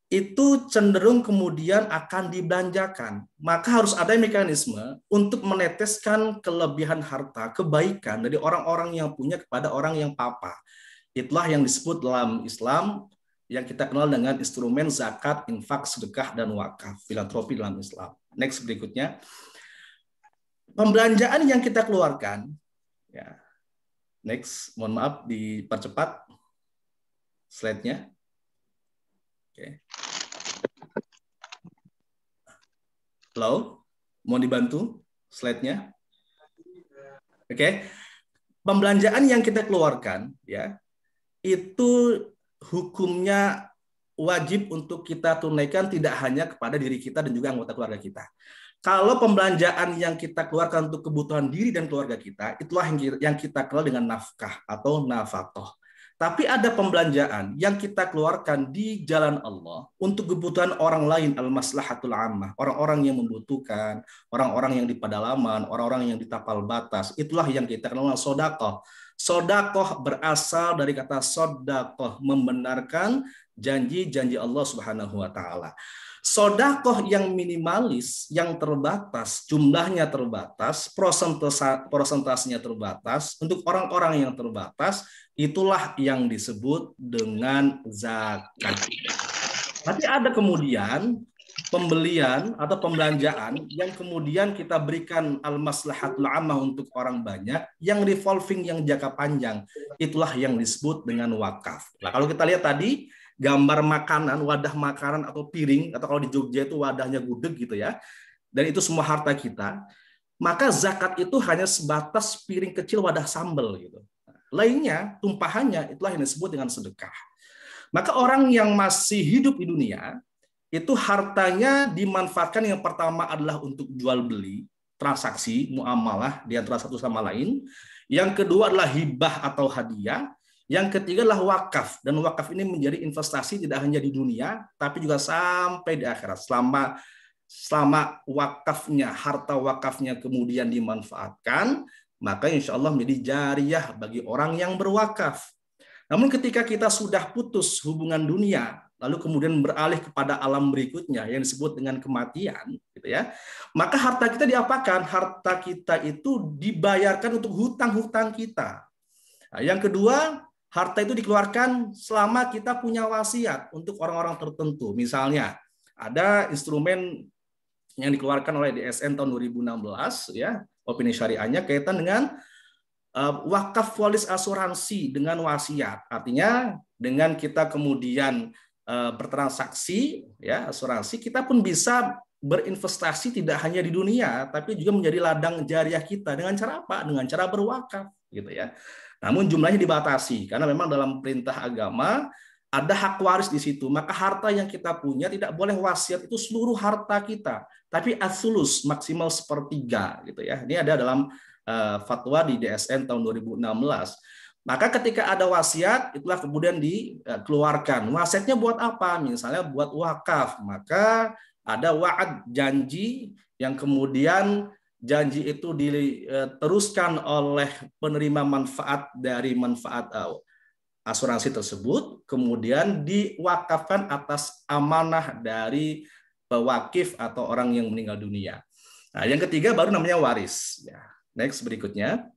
itu cenderung kemudian akan dibelanjakan. Maka harus ada mekanisme untuk meneteskan kelebihan harta, kebaikan dari orang-orang yang punya kepada orang yang papa. Itulah yang disebut dalam Islam yang kita kenal dengan instrumen zakat, infak, sedekah, dan wakaf, filantropi dalam Islam. Next berikutnya, pembelanjaan yang kita keluarkan, ya. Next, mohon maaf dipercepat slide-nya. Oke. Halo? Mau dibantu slide-nya? Oke. Pembelanjaan yang kita keluarkan ya, itu hukumnya wajib untuk kita tunaikan tidak hanya kepada diri kita dan juga anggota keluarga kita. Kalau pembelanjaan yang kita keluarkan untuk kebutuhan diri dan keluarga kita, itulah yang kita kenal dengan nafkah atau nafkah. Tapi ada pembelanjaan yang kita keluarkan di jalan Allah untuk kebutuhan orang lain, al-maslahatul ammah, orang-orang yang membutuhkan, orang-orang yang di pedalaman, orang-orang yang di tapal batas. Itulah yang kita kenal sedekah. Sedekah berasal dari kata sedekah, membenarkan janji-janji Allah Subhanahu wa taala. Sedekah yang minimalis, yang terbatas, jumlahnya terbatas, prosentasenya terbatas, untuk orang-orang yang terbatas, itulah yang disebut dengan zakat. Tapi ada kemudian pembelian atau pembelanjaan yang kemudian kita berikan al-maslahatul ammah untuk orang banyak, yang revolving, yang jangka panjang, itulah yang disebut dengan wakaf. Nah, kalau kita lihat tadi, gambar makanan, wadah makanan atau piring, atau kalau di Jogja itu wadahnya gudeg gitu ya, dan itu semua harta kita, maka zakat itu hanya sebatas piring kecil wadah sambal gitu. Lainnya, tumpahannya, itulah yang disebut dengan sedekah. Maka orang yang masih hidup di dunia, itu hartanya dimanfaatkan yang pertama adalah untuk jual beli, transaksi, muamalah di antara satu sama lain. Yang kedua adalah hibah atau hadiah. Yang ketiga adalah wakaf, dan wakaf ini menjadi investasi tidak hanya di dunia, tapi juga sampai di akhirat. Selama wakafnya, harta wakafnya kemudian dimanfaatkan, maka insya Allah menjadi jariyah bagi orang yang berwakaf. Namun ketika kita sudah putus hubungan dunia, lalu kemudian beralih kepada alam berikutnya yang disebut dengan kematian, gitu ya, maka harta kita diapakan? Harta kita itu dibayarkan untuk hutang-hutang kita. Nah, yang kedua, harta itu dikeluarkan selama kita punya wasiat untuk orang-orang tertentu. Misalnya, ada instrumen yang dikeluarkan oleh DSN tahun 2016, ya, opini syariahnya kaitan dengan wakaf polis asuransi dengan wasiat. Artinya, dengan kita kemudian bertransaksi, ya, asuransi, kita pun bisa berinvestasi tidak hanya di dunia, tapi juga menjadi ladang jariah kita. Dengan cara apa? Dengan cara berwakaf, gitu ya. Namun jumlahnya dibatasi karena memang dalam perintah agama ada hak waris di situ. Maka harta yang kita punya tidak boleh wasiat itu seluruh harta kita, tapi as-sulus maksimal 1/3 gitu ya. Ini ada dalam fatwa di DSN tahun 2016. Maka ketika ada wasiat, itulah kemudian dikeluarkan. Wasiatnya buat apa? Misalnya buat wakaf. Maka ada wa'ad, janji, yang kemudian janji itu diteruskan oleh penerima manfaat dari manfaat asuransi tersebut, kemudian diwakafkan atas amanah dari pewakif atau orang yang meninggal dunia. Nah, yang ketiga baru namanya waris. Ya. Next, berikutnya.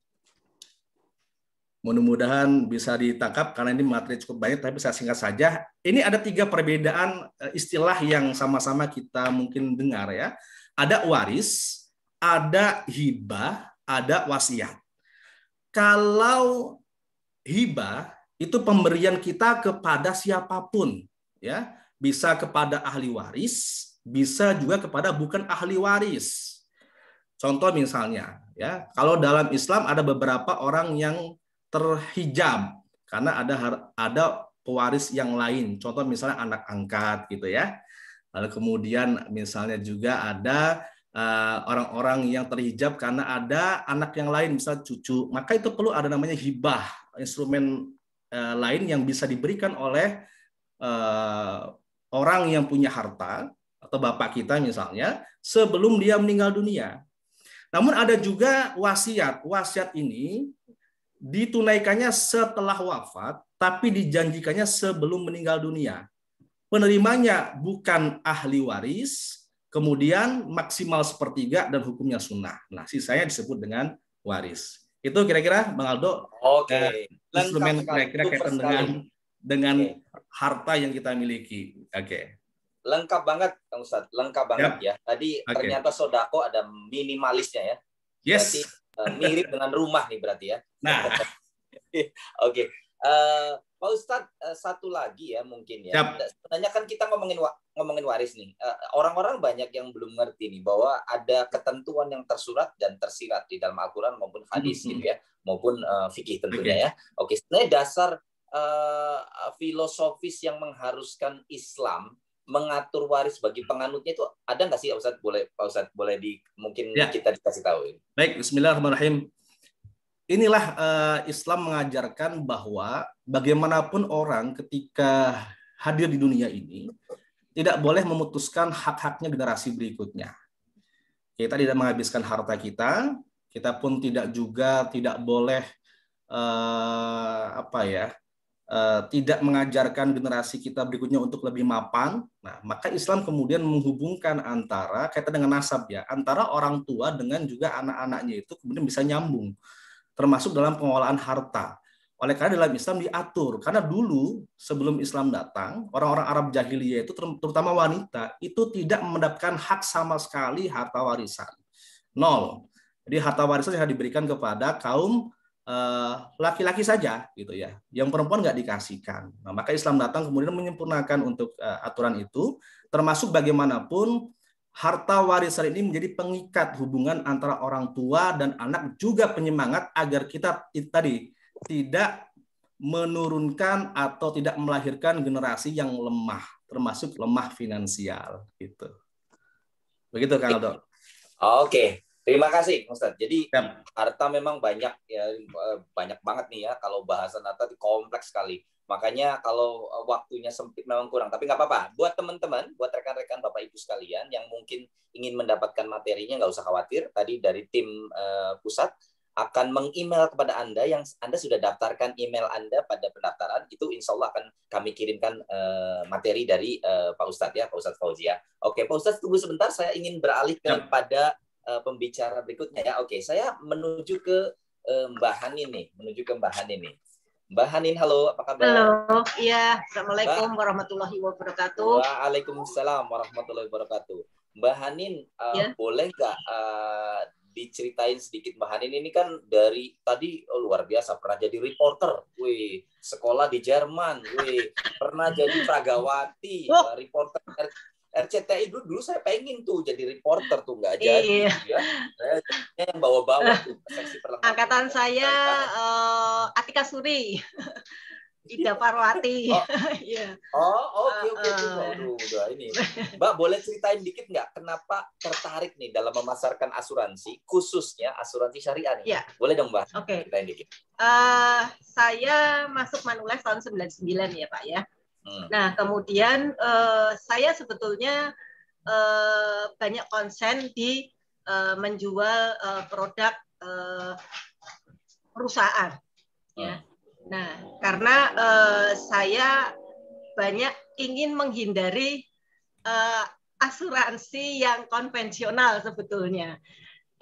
Mudah-mudahan bisa ditangkap karena ini materi cukup banyak, tapi saya singkat saja. Ini ada 3 perbedaan istilah yang sama-sama kita mungkin dengar ya. Ada waris, ada hibah, ada wasiat. Kalau hibah itu pemberian kita kepada siapapun, ya, bisa kepada ahli waris, bisa juga kepada bukan ahli waris. Contoh misalnya, ya, kalau dalam Islam ada beberapa orang yang terhijab karena ada pewaris yang lain. Contoh misalnya anak angkat, gitu ya. Lalu kemudian misalnya juga ada orang-orang yang terhijab karena ada anak yang lain, misal cucu, maka itu perlu ada namanya hibah, instrumen lain yang bisa diberikan oleh orang yang punya harta atau bapak kita misalnya sebelum dia meninggal dunia. Namun ada juga wasiat. Wasiat ini ditunaikannya setelah wafat, tapi dijanjikannya sebelum meninggal dunia. Penerimanya bukan ahli waris, kemudian maksimal 1/3 dan hukumnya sunnah. Nah, sisanya disebut dengan waris. Itu kira-kira Bang Aldo. Oke. Instrumen kira-kira kaitan dengan harta yang kita miliki. Oke. Lengkap banget, Kang Ustadz. Lengkap banget ya. Tadi ternyata sodako ada minimalisnya ya. Yes. Berarti mirip dengan rumah nih berarti ya. Nah. Oke. Pak Ustadz, satu lagi ya mungkin ya. Siap. Sebenarnya kan kita ngomongin waris nih. Orang-orang banyak yang belum ngerti nih bahwa ada ketentuan yang tersurat dan tersirat di dalam Al-Quran maupun hadis gitu ya, maupun fikih tentunya ya. Oke, sebenarnya dasar filosofis yang mengharuskan Islam mengatur waris bagi penganutnya itu ada nggak sih, Pak Ustadz? Boleh mungkin kita dikasih tahu. Baik, Bismillahirrahmanirrahim. Inilah Islam mengajarkan bahwa bagaimanapun orang ketika hadir di dunia ini tidak boleh memutuskan hak-haknya generasi berikutnya. Kita tidak menghabiskan harta kita, kita pun tidak boleh tidak mengajarkan generasi kita berikutnya untuk lebih mapan. Nah, maka Islam kemudian menghubungkan antara kaitan dengan nasab ya, antara orang tua dengan juga anak-anaknya itu kemudian bisa nyambung, termasuk dalam pengelolaan harta. Oleh karena dalam Islam diatur, karena dulu sebelum Islam datang, orang-orang Arab jahiliyah itu terutama wanita itu tidak mendapatkan hak sama sekali harta warisan. 0. Jadi harta warisan yang diberikan kepada kaum laki-laki saja gitu ya. Yang perempuan nggak dikasihkan. Nah, maka Islam datang kemudian menyempurnakan untuk aturan itu, termasuk bagaimanapun harta warisan ini menjadi pengikat hubungan antara orang tua dan anak, juga penyemangat agar kita tadi tidak menurunkan atau tidak melahirkan generasi yang lemah, termasuk lemah finansial gitu. Begitu Kang Aldo. Oke, terima kasih Ustadz. Jadi harta memang banyak ya, banyak banget nih ya, kalau bahasan harta itu kompleks sekali. Makanya kalau waktunya sempit memang kurang, tapi nggak apa-apa. Buat teman-teman, buat rekan-rekan Bapak Ibu sekalian yang mungkin ingin mendapatkan materinya, nggak usah khawatir. Tadi dari tim pusat akan meng-email kepada Anda yang Anda sudah daftarkan email Anda pada pendaftaran, itu insya Allah akan kami kirimkan materi dari Pak Ustadz ya, Pak Ustadz Fauzi ya. Oke, Pak Ustadz tunggu sebentar, saya ingin beralih kepada pembicara berikutnya ya. Oke, saya menuju ke Mbak Hanin nih, Mbak Hanin, halo, apa kabar? Halo, iya, Assalamualaikum warahmatullahi wabarakatuh. Waalaikumsalam warahmatullahi wabarakatuh. Mbak Hanin, boleh nggak diceritain sedikit Mbak Hanin ini kan dari tadi luar biasa, pernah jadi reporter, sekolah di Jerman, pernah jadi pragawati, reporter RCTI dulu saya pengen tuh jadi reporter tuh nggak jadi, ya. Saya yang bawa-bawa tuh seksi perlengkapan. Angkatan saya Atika Suri, Ida Parwati. Oke. Udah ini. Mbak boleh ceritain dikit nggak kenapa tertarik nih dalam memasarkan asuransi, khususnya asuransi syariah nih? Ya. Boleh dong Mbak? Oke. Ceritain dikit. Saya masuk Manulife tahun 99 ya Pak ya. Nah, kemudian saya sebetulnya banyak konsen di menjual produk perusahaan. Ya. Nah, karena saya banyak ingin menghindari asuransi yang konvensional sebetulnya.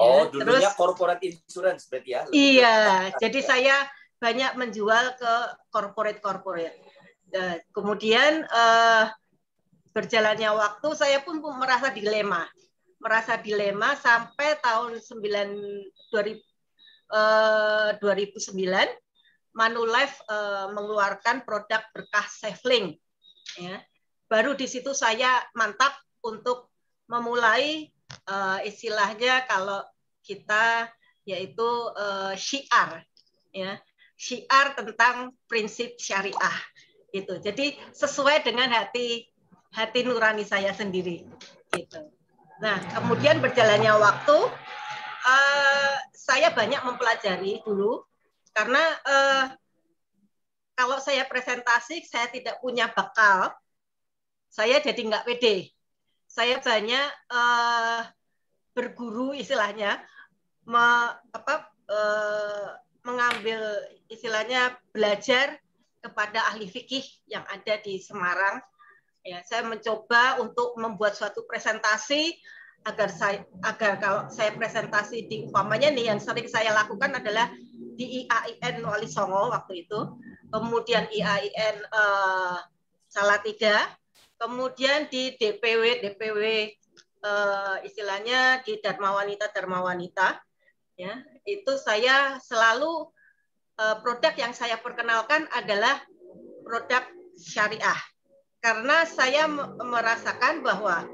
Oh, dulunya corporate insurance berarti ya? Iya, jadi saya banyak menjual ke corporate. Kemudian berjalannya waktu saya pun merasa dilema sampai tahun 2009 Manulife mengeluarkan produk berkah Safelink ya. Baru di situ saya mantap untuk memulai istilahnya kalau kita yaitu syiar ya, syiar tentang prinsip syariah. Gitu. Jadi sesuai dengan hati nurani saya sendiri. Gitu. Nah, kemudian berjalannya waktu, saya banyak mempelajari dulu, karena kalau saya presentasi, saya tidak punya bakal, saya jadi nggak pede. Saya banyak berguru istilahnya, mengambil istilahnya belajar kepada ahli fikih yang ada di Semarang. Ya, saya mencoba untuk membuat suatu presentasi agar kalau saya presentasi di umpamanya nih yang sering saya lakukan adalah di IAIN Wali Songo waktu itu, kemudian IAIN Salatiga, kemudian di DPW istilahnya di Dharma Wanita, ya itu saya selalu produk yang saya perkenalkan adalah produk syariah. Karena saya merasakan bahwa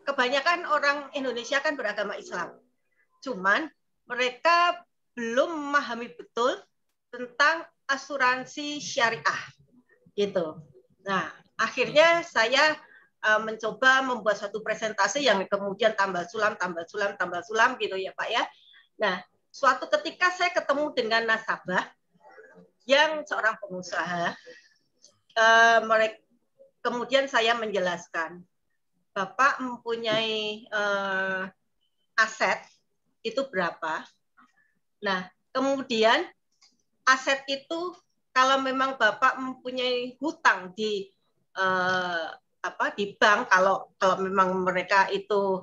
kebanyakan orang Indonesia kan beragama Islam. Cuman mereka belum memahami betul tentang asuransi syariah. Gitu. Nah, akhirnya saya mencoba membuat suatu presentasi yang kemudian tambal sulam gitu ya Pak ya. Nah, suatu ketika saya ketemu dengan nasabah yang seorang pengusaha, kemudian saya menjelaskan, Bapak mempunyai aset itu berapa? Nah, kemudian aset itu kalau memang Bapak mempunyai hutang di bank, kalau memang mereka itu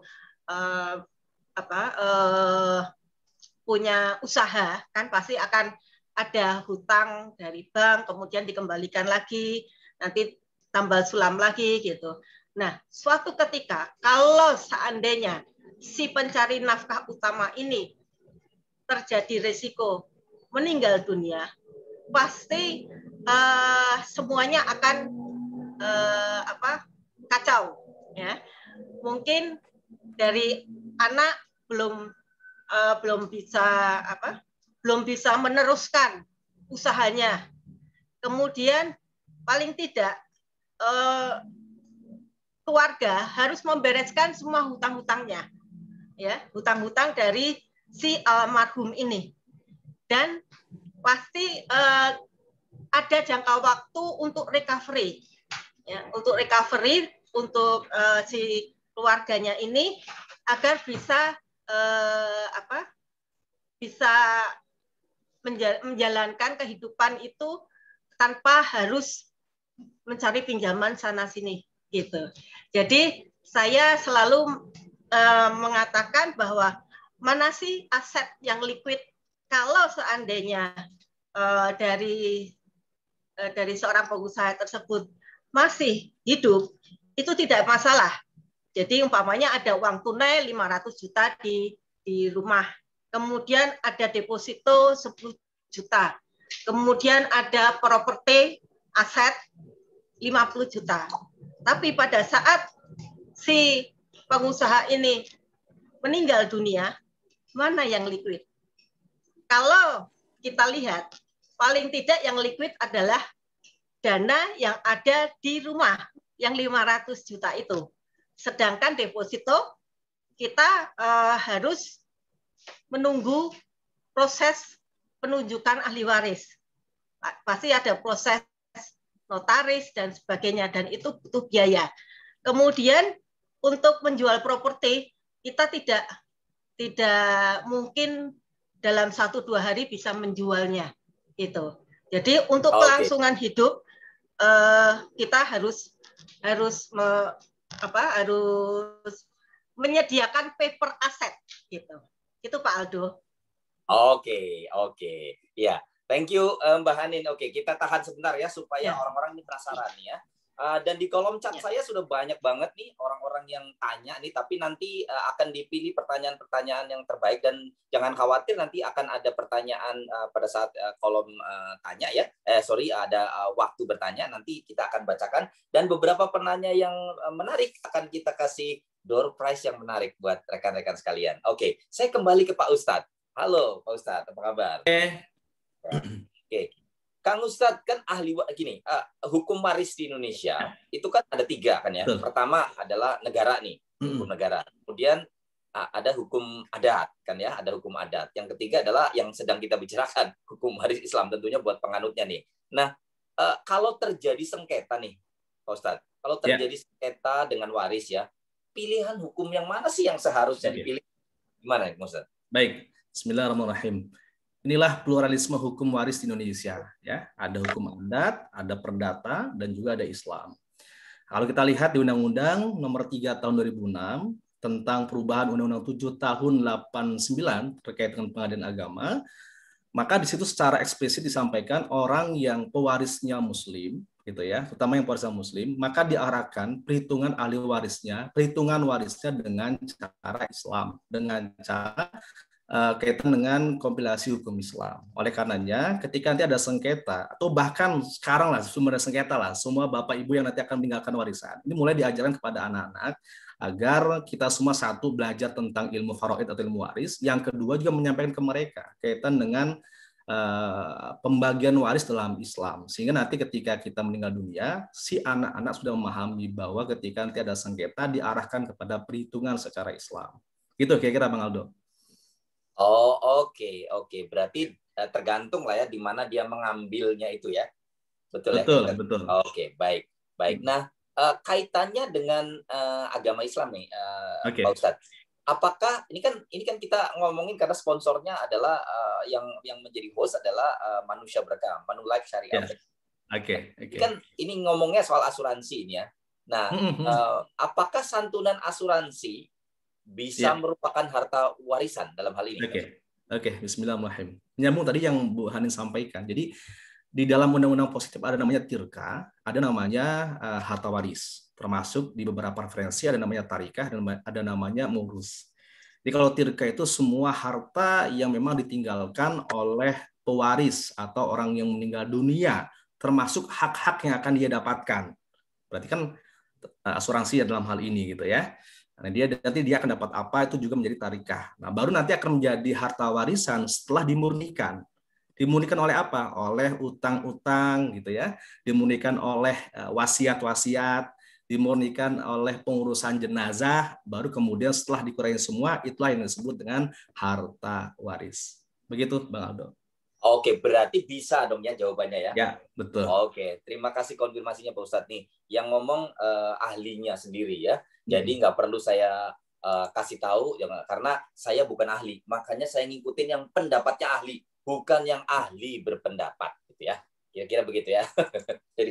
punya usaha, kan pasti akan ada hutang dari bank, kemudian dikembalikan lagi, nanti tambal sulam lagi gitu. Nah, suatu ketika kalau seandainya si pencari nafkah utama ini terjadi risiko meninggal dunia, pasti semuanya akan kacau, ya. Mungkin dari anak belum bisa meneruskan usahanya. Kemudian paling tidak keluarga harus membereskan semua hutang-hutangnya, ya, hutang-hutang dari si almarhum ini. Dan pasti ada jangka waktu untuk recovery, ya, untuk si keluarganya ini agar bisa menjalankan kehidupan itu tanpa harus mencari pinjaman sana sini gitu. Jadi saya selalu mengatakan bahwa mana sih aset yang liquid kalau seandainya dari seorang pengusaha tersebut masih hidup, itu tidak masalah. Jadi umpamanya ada uang tunai 500 juta di rumah, kemudian ada deposito 10 juta, kemudian ada properti aset 50 juta. Tapi pada saat si pengusaha ini meninggal dunia, mana yang liquid? Kalau kita lihat, paling tidak yang liquid adalah dana yang ada di rumah, yang 500 juta itu. Sedangkan deposito kita harus menunggu proses penunjukan ahli waris. Pasti ada proses notaris dan sebagainya, dan itu butuh biaya. Kemudian untuk menjual properti, kita tidak mungkin dalam 1-2 hari bisa menjualnya. Gitu. Jadi untuk kelangsungan hidup, kita harus menyediakan paper aset gitu. Itu Pak Aldo. Oke. Ya, thank you Mbak Hanin. Oke, kita tahan sebentar ya supaya orang-orang ini penasaran ya. Dan di kolom chat saya sudah banyak banget nih orang-orang yang tanya nih, tapi nanti akan dipilih pertanyaan-pertanyaan yang terbaik, dan jangan khawatir nanti akan ada pertanyaan pada saat kolom tanya ya. Ada waktu bertanya, nanti kita akan bacakan, dan beberapa penanya yang menarik akan kita kasih door prize yang menarik buat rekan-rekan sekalian. Oke, saya kembali ke Pak Ustadz. Halo Pak Ustadz, apa kabar? Oke. Kang Ustadz kan ahli gini, hukum waris di Indonesia itu kan ada 3 kan ya. Pertama adalah negara nih, hukum negara. Kemudian ada hukum adat kan ya, ada hukum adat. Yang ketiga adalah yang sedang kita bicarakan, hukum waris Islam, tentunya buat penganutnya nih. Nah, kalau terjadi sengketa nih, Pak Ustadz, kalau terjadi sengketa dengan waris ya, pilihan hukum yang mana sih yang seharusnya dipilih? Gimana Pak Ustadz? Baik, Bismillahirrahmanirrahim. Inilah pluralisme hukum waris di Indonesia, ya. Ada hukum adat, ada perdata, dan juga ada Islam. Kalau kita lihat di Undang-Undang Nomor 3 Tahun 2006 tentang perubahan Undang-Undang 7 Tahun 89 terkait dengan pengadilan agama, maka di situ secara eksplisit disampaikan orang yang pewarisnya Muslim, gitu ya, terutama yang pewarisnya Muslim, maka diarahkan perhitungan ahli warisnya, perhitungan warisnya dengan cara Islam, dengan cara kaitan dengan kompilasi hukum Islam. Oleh karenanya, ketika nanti ada sengketa, atau bahkan sekarang lah, sumber sengketa lah, semua Bapak Ibu yang nanti akan meninggalkan warisan, ini mulai diajarkan kepada anak-anak, agar kita semua satu belajar tentang ilmu faraid atau ilmu waris, yang kedua juga menyampaikan ke mereka, kaitan dengan pembagian waris dalam Islam. Sehingga nanti ketika kita meninggal dunia, si anak-anak sudah memahami bahwa ketika nanti ada sengketa, diarahkan kepada perhitungan secara Islam. Gitu kira-kira Bang Aldo. Oh, oke. Berarti tergantung lah ya di mana dia mengambilnya itu ya. Betul ya? Betul. Oke, baik. Nah, kaitannya dengan agama Islam nih, Pak Ustadz. Apakah ini kan kita ngomongin karena sponsornya adalah yang menjadi host adalah Manusia Berkah, Manulife Syariah. Oke. Kan ini ngomongnya soal asuransi ini ya. Nah, apakah santunan asuransi bisa merupakan harta warisan dalam hal ini? Oke. Bismillahirrahmanirrahim. Nyambung tadi yang Bu Hanin sampaikan. Jadi di dalam undang-undang positif ada namanya tirka, ada namanya harta waris. Termasuk di beberapa referensi ada namanya tarikah dan ada namanya murus. Jadi kalau tirka itu semua harta yang memang ditinggalkan oleh pewaris atau orang yang meninggal dunia, termasuk hak-hak yang akan dia dapatkan. Berarti kan asuransi dalam hal ini gitu ya. Nah, nanti dia akan dapat apa itu juga menjadi tarikah. Nah, baru nanti akan menjadi harta warisan setelah dimurnikan. Dimurnikan oleh apa? Oleh utang-utang gitu ya. Dimurnikan oleh wasiat-wasiat, dimurnikan oleh pengurusan jenazah, baru kemudian setelah dikurangi semua, itulah yang disebut dengan harta waris. Begitu Bang Aldo. Oke, berarti bisa dong ya jawabannya ya? Ya, betul. Oke, terima kasih konfirmasinya Pak Ustadz nih. Yang ngomong ahlinya sendiri ya. Jadi nggak perlu saya kasih tahu karena saya bukan ahli. Makanya saya ngikutin yang pendapatnya ahli, bukan yang ahli berpendapat gitu ya. Kira-kira begitu ya. Jadi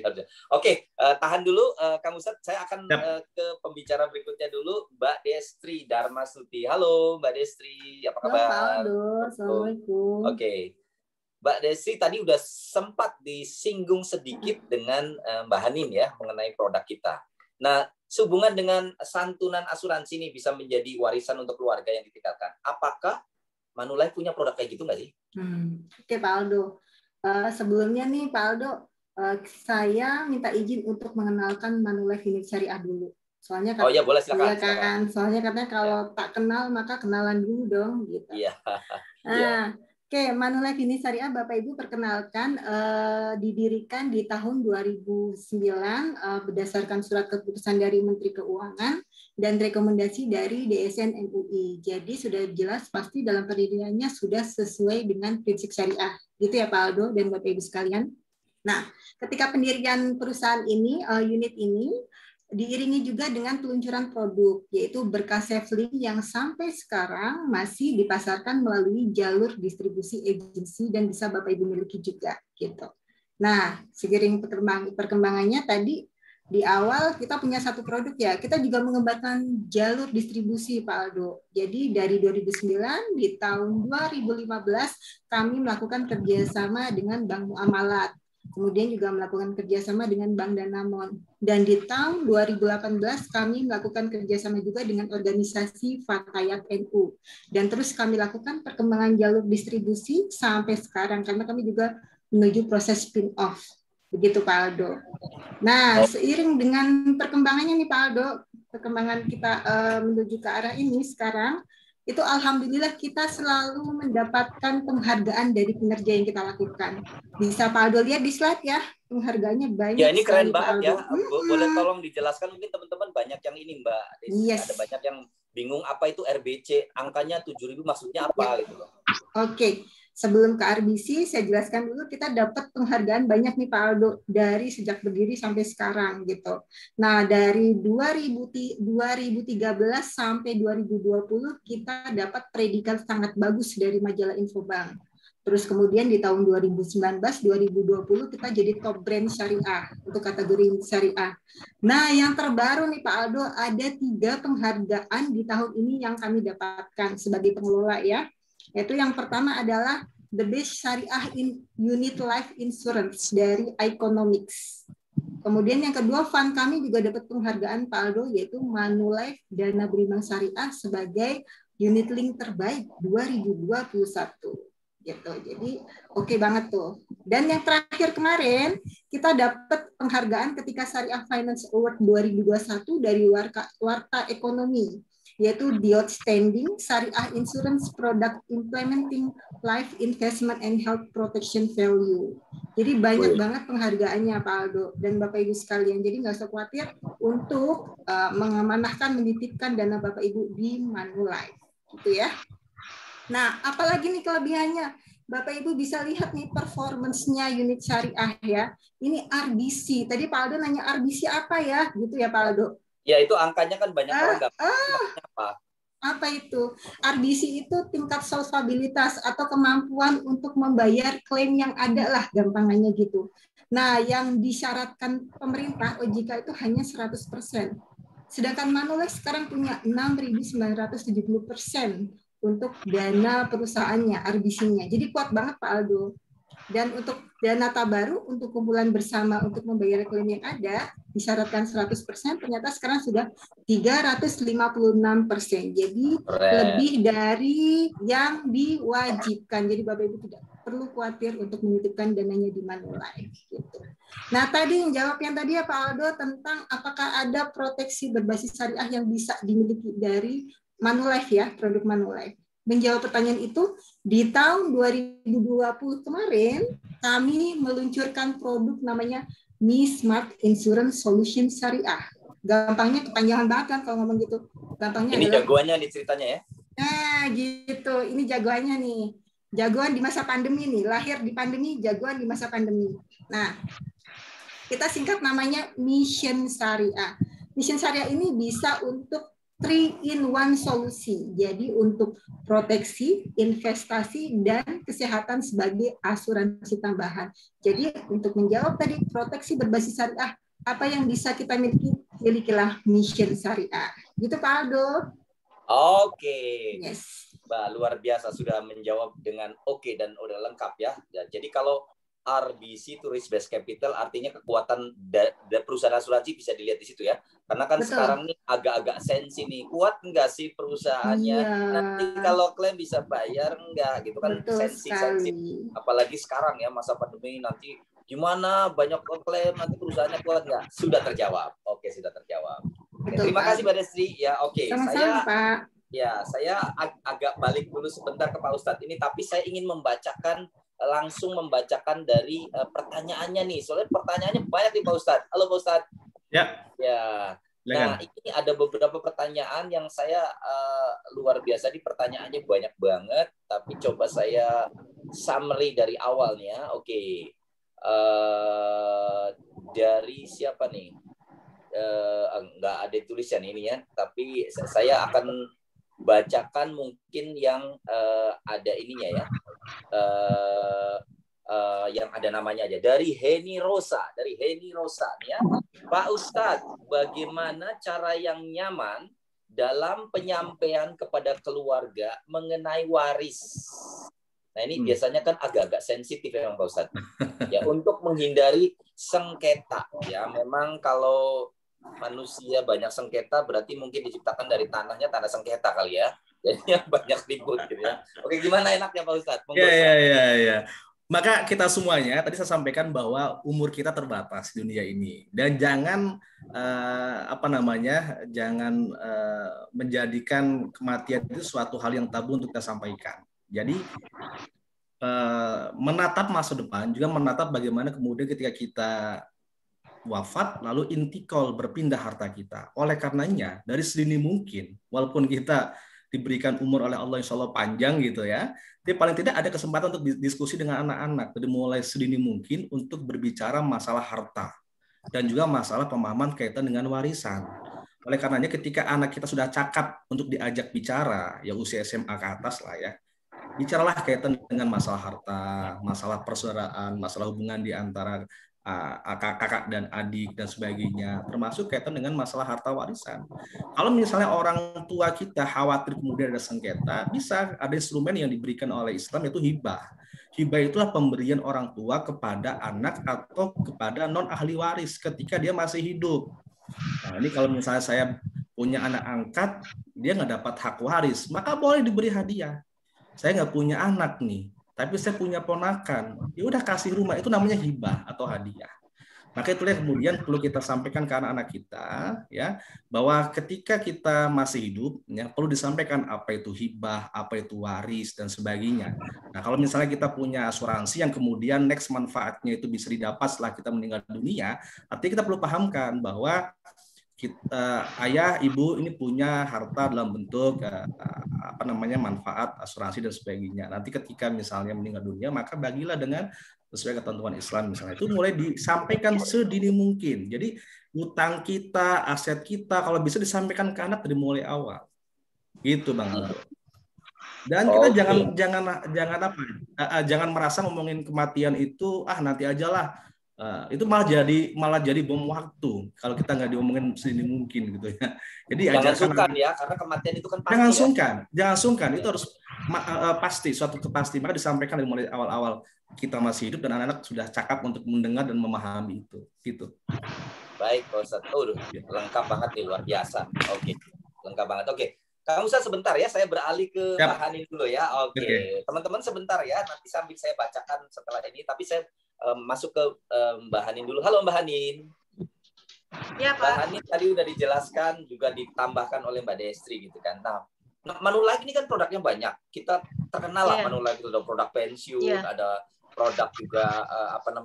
oke, tahan dulu Kang Ustadz. Saya akan ke pembicara berikutnya dulu, Mbak Destri Darmasuti. Halo Mbak Destri, apa kabar? Halo, Assalamualaikum. Oke. Mbak Destri tadi udah sempat disinggung sedikit dengan Mbak Hanin ya mengenai produk kita. Nah, sehubungan dengan santunan asuransi ini bisa menjadi warisan untuk keluarga yang ditinggalkan. Apakah Manulife punya produk kayak gitu nggak sih? Oke, Pak Aldo. Sebelumnya nih Pak Aldo, saya minta izin untuk mengenalkan Manulife Unit Syariah dulu. Soalnya boleh silakan. Kan, soalnya katanya kalau tak kenal maka kenalan dulu dong gitu. Iya. Oke, Manulife Unit Syariah Bapak Ibu perkenalkan didirikan di tahun 2009 berdasarkan surat keputusan dari Menteri Keuangan dan rekomendasi dari DSN MUI. Jadi sudah jelas pasti dalam pendiriannya sudah sesuai dengan prinsip syariah. Gitu ya Pak Aldo dan Bapak Ibu sekalian. Nah, ketika pendirian perusahaan ini, unit ini diiringi juga dengan peluncuran produk, yaitu Berkah Safely yang sampai sekarang masih dipasarkan melalui jalur distribusi agensi dan bisa Bapak Ibu miliki juga. Gitu. Nah, seiring perkembangannya tadi, di awal kita punya satu produk ya, kita juga mengembangkan jalur distribusi Pak Aldo. Jadi dari 2009 di tahun 2015 kami melakukan kerjasama dengan Bank Muamalat. Kemudian juga melakukan kerjasama dengan Bank Danamon. Dan di tahun 2018 kami melakukan kerjasama juga dengan organisasi Fatayat NU. Dan terus kami lakukan perkembangan jalur distribusi sampai sekarang karena kami juga menuju proses spin-off. Begitu Pak Aldo. Nah, seiring dengan perkembangannya nih Pak Aldo, perkembangan kita menuju ke arah ini sekarang, itu alhamdulillah kita selalu mendapatkan penghargaan dari kinerja yang kita lakukan. Bisa Pak Aldo lihat di slide ya, penghargaannya banyak. Ya ini keren banget ya. Boleh tolong dijelaskan, mungkin teman-teman banyak yang ini Mbak. Yes. Ada banyak yang bingung apa itu RBC, angkanya 7.000 maksudnya apa gitu loh. Oke. Sebelum ke RBC, saya jelaskan dulu kita dapat penghargaan banyak nih Pak Aldo dari sejak berdiri sampai sekarang gitu. Nah dari 2013 sampai 2020 kita dapat predikat sangat bagus dari majalah Infobank. Terus kemudian di tahun 2019-2020 kita jadi top brand syariah untuk kategori syariah. Nah yang terbaru nih Pak Aldo ada 3 penghargaan di tahun ini yang kami dapatkan sebagai pengelola ya. Yaitu yang pertama adalah The Best Syariah in Unit Life Insurance dari Economics. Kemudian yang kedua, fund kami juga dapat penghargaan Pak Aldo, yaitu Manulife Dana Berimbang Syariah sebagai unit link terbaik 2021 gitu. Jadi oke banget tuh. Dan yang terakhir kemarin kita dapat penghargaan ketika Syariah Finance Award 2021 dari Warta Ekonomi, yaitu The Outstanding Syariah Insurance Product Implementing Life Investment and Health Protection Value. Jadi banyak banget penghargaannya Pak Aldo dan Bapak Ibu sekalian. Jadi nggak usah khawatir untuk mengamanahkan, menitipkan dana Bapak Ibu di Manulife, gitu ya. Nah, apalagi nih kelebihannya? Bapak Ibu bisa lihat nih performance-nya unit syariah ya. Ini RBC. Tadi Pak Aldo nanya RBC apa ya? Gitu ya Pak Aldo. Ya itu angkanya kan banyak orang nggak apa. Apa itu? RBC itu tingkat solvabilitas atau kemampuan untuk membayar klaim yang ada lah, gampangannya gitu. Nah, yang disyaratkan pemerintah OJK itu hanya 100%. Sedangkan Manulife sekarang punya 6.970% untuk dana perusahaannya, RBC-nya. Jadi kuat banget Pak Aldo. Dan untuk dana tabaru, untuk kumpulan bersama untuk membayar klaim yang ada, disyaratkan 100%, ternyata sekarang sudah 356%. Jadi lebih dari yang diwajibkan. Jadi Bapak Ibu tidak perlu khawatir untuk menitipkan dananya di Manulife. Gitu. Nah tadi yang jawab yang tadi ya Pak Aldo tentang apakah ada proteksi berbasis syariah yang bisa dimiliki dari Manulife ya, produk Manulife. Menjawab pertanyaan itu, di tahun 2020 kemarin, kami meluncurkan produk namanya Mi Smart Insurance Solution Syariah. Gampangnya kepanjangan banget kan kalau ngomong gitu. Gampangnya ini adalah, jagoannya nih ceritanya ya. Nah gitu, ini jagoannya nih. Jagoan di masa pandemi nih, lahir di pandemi, jagoan di masa pandemi. Nah, kita singkat namanya Mission Syariah. Mission Syariah ini bisa untuk 3-in-1 solusi. Jadi untuk proteksi, investasi, dan kesehatan sebagai asuransi tambahan. Jadi untuk menjawab tadi proteksi berbasis syariah, apa yang bisa kita miliki? Milikilah Mission Syariah. Gitu Pak Aldo. Oke. Yes. Bah, luar biasa sudah menjawab dengan oke dan udah lengkap ya. Jadi kalau RBC itu risk based capital artinya kekuatan perusahaan asuransi bisa dilihat di situ ya. Karena kan Betul. sekarang nih agak-agak sensi nih. Kuat enggak sih perusahaannya? Iya. Nanti kalau klaim bisa bayar enggak gitu kan. Betul Sensi. Apalagi sekarang ya masa pandemi nanti gimana banyak klaim nanti perusahaannya kuat enggak? Sudah terjawab. Oke, sudah terjawab. Betul, Terima Pak. kasih Mbak Destri. Ya, oke. Sama-sama, Pak. Ya, saya agak balik dulu sebentar ke Pak Ustadz ini, tapi saya ingin langsung membacakan dari pertanyaannya nih. Soalnya pertanyaannya banyak nih Pak Ustadz. Halo Pak Ustadz. Ya. Ya. Nah, ini ada beberapa pertanyaan yang saya luar biasa nih, pertanyaannya banyak banget, tapi coba saya summary dari awalnya. Oke. Dari siapa nih? Nggak ada tulisan ini ya, tapi saya akan bacakan mungkin yang ada ininya ya, yang ada namanya aja, dari Heni Rosa ya. Pak Ustadz, bagaimana cara yang nyaman dalam penyampaian kepada keluarga mengenai waris? Nah ini biasanya kan agak-agak sensitif ya Pak Ustadz ya, untuk menghindari sengketa ya. Memang kalau manusia banyak sengketa berarti mungkin diciptakan dari tanah sengketa kali ya. Jadinya banyak ribut gitu ya. Oke, gimana enaknya Pak Ustadz? Ya. Maka kita semuanya tadi saya sampaikan bahwa umur kita terbatas di dunia ini dan jangan jangan menjadikan kematian itu suatu hal yang tabu untuk kita sampaikan. Jadi menatap masa depan juga menatap bagaimana kemudian ketika kita wafat lalu intikal berpindah harta kita. Oleh karenanya dari sedini mungkin walaupun kita diberikan umur oleh Allah insya Allah panjang gitu ya, tapi paling tidak ada kesempatan untuk diskusi dengan anak-anak dari mulai sedini mungkin untuk berbicara masalah harta dan juga masalah pemahaman kaitan dengan warisan. Oleh karenanya ketika anak kita sudah cakap untuk diajak bicara ya usia SMA ke atas lah ya, bicaralah kaitan dengan masalah harta, masalah persaudaraan, masalah hubungan di antara kakak dan adik dan sebagainya, termasuk kaitan dengan masalah harta warisan. Kalau misalnya orang tua kita khawatir kemudian ada sengketa, bisa ada instrumen yang diberikan oleh Islam yaitu hibah. Hibah itulah pemberian orang tua kepada anak atau kepada non ahli waris ketika dia masih hidup. Nah, ini kalau misalnya saya punya anak angkat, dia nggak dapat hak waris, maka boleh diberi hadiah. Saya nggak punya anak nih, tapi saya punya ponakan, ya udah kasih rumah, itu namanya hibah atau hadiah. Maka itulah yang kemudian perlu kita sampaikan ke anak-anak kita, ya, bahwa ketika kita masih hidup, ya, perlu disampaikan apa itu hibah, apa itu waris, dan sebagainya. Nah, kalau misalnya kita punya asuransi yang kemudian next manfaatnya itu bisa didapat setelah kita meninggal dunia, artinya kita perlu pahamkan bahwa kita, ayah, ibu ini punya harta dalam bentuk manfaat asuransi dan sebagainya. Nanti ketika misalnya meninggal dunia, maka bagilah dengan sesuai ketentuan Islam misalnya. Itu mulai disampaikan sedini mungkin. Jadi utang kita, aset kita, kalau bisa disampaikan ke anak dari mulai awal. Gitu Bang Aldo. Dan kita jangan merasa ngomongin kematian itu nanti ajalah. Itu malah jadi bom waktu kalau kita nggak diomongin sedini mungkin gitu ya. Jadi jangan sungkan ya, karena kematian itu kan pasti. Jangan sungkan. Itu harus pasti, suatu kepastian. Maka disampaikan dari mulai awal-awal kita masih hidup dan anak-anak sudah cakap untuk mendengar dan memahami itu. Gitu. Baik, Pak Ustadz. Lengkap banget nih, luar biasa. Oke, lengkap banget. Oke. Kang Ustadz sebentar ya, saya beralih ke Mbak Hanin dulu ya. Oke. Teman-teman sebentar ya, nanti sambil saya bacakan setelah ini, tapi saya masuk ke Mbak Hanin dulu. Halo Mbak Hanin. Ya, Pak. Mbak Hanin tadi udah dijelaskan, juga ditambahkan oleh Mbak Destri gitu kan. Nah, Manulife ini kan produknya banyak. Kita terkenal lah Manulife itu, ada produk pensiun, ada produk juga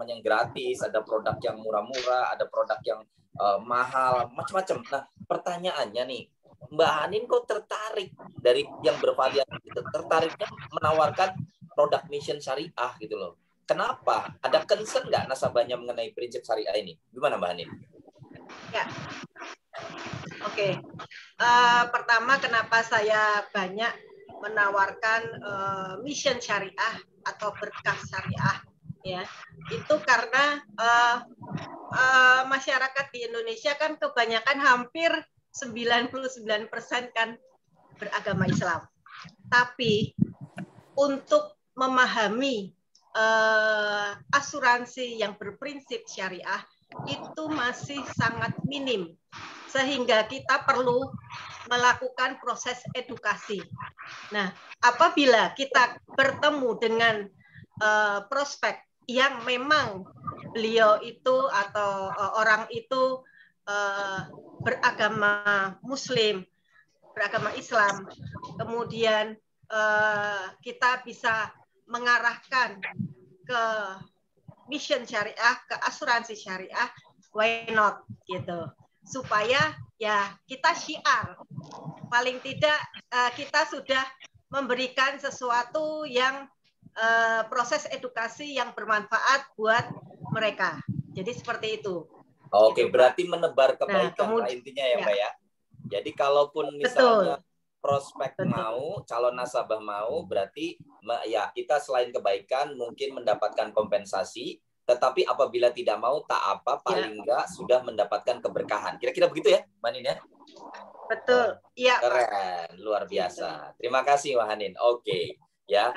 yang gratis, ada produk yang murah-murah, ada produk yang mahal, macam-macam. Nah, pertanyaannya nih, Mbak Hanin kok tertarik dari yang bervariasi itu, tertariknya menawarkan produk mission syariah gitu loh. Kenapa? Ada concern nggak nasabahnya mengenai prinsip syariah ini? Gimana Mbak Hanin? Ya, oke. Pertama, kenapa saya banyak menawarkan mission syariah atau berkah syariah? Ya, itu karena masyarakat di Indonesia kan kebanyakan hampir 99% kan beragama Islam. Tapi untuk memahami asuransi yang berprinsip syariah itu masih sangat minim, sehingga kita perlu melakukan proses edukasi. Nah, apabila kita bertemu dengan prospek yang memang beliau itu atau orang itu beragama Muslim, beragama Islam, kemudian kita bisa mengarahkan ke mission syariah, ke asuransi syariah, why not gitu, supaya ya kita syiar, paling tidak kita sudah memberikan sesuatu yang proses edukasi yang bermanfaat buat mereka. Jadi seperti itu. Oke, berarti menebar kebaikan lah intinya ya Mbak ya. Jadi kalaupun misalnya prospek mau, calon nasabah mau, berarti ya kita selain kebaikan mungkin mendapatkan kompensasi, tetapi apabila tidak mau tak apa, paling enggak sudah mendapatkan keberkahan. Kira-kira begitu ya, Mbak Hanin ya? Betul. Iya. Keren, luar biasa. Terima kasih Mbak Hanin. Oke, ya.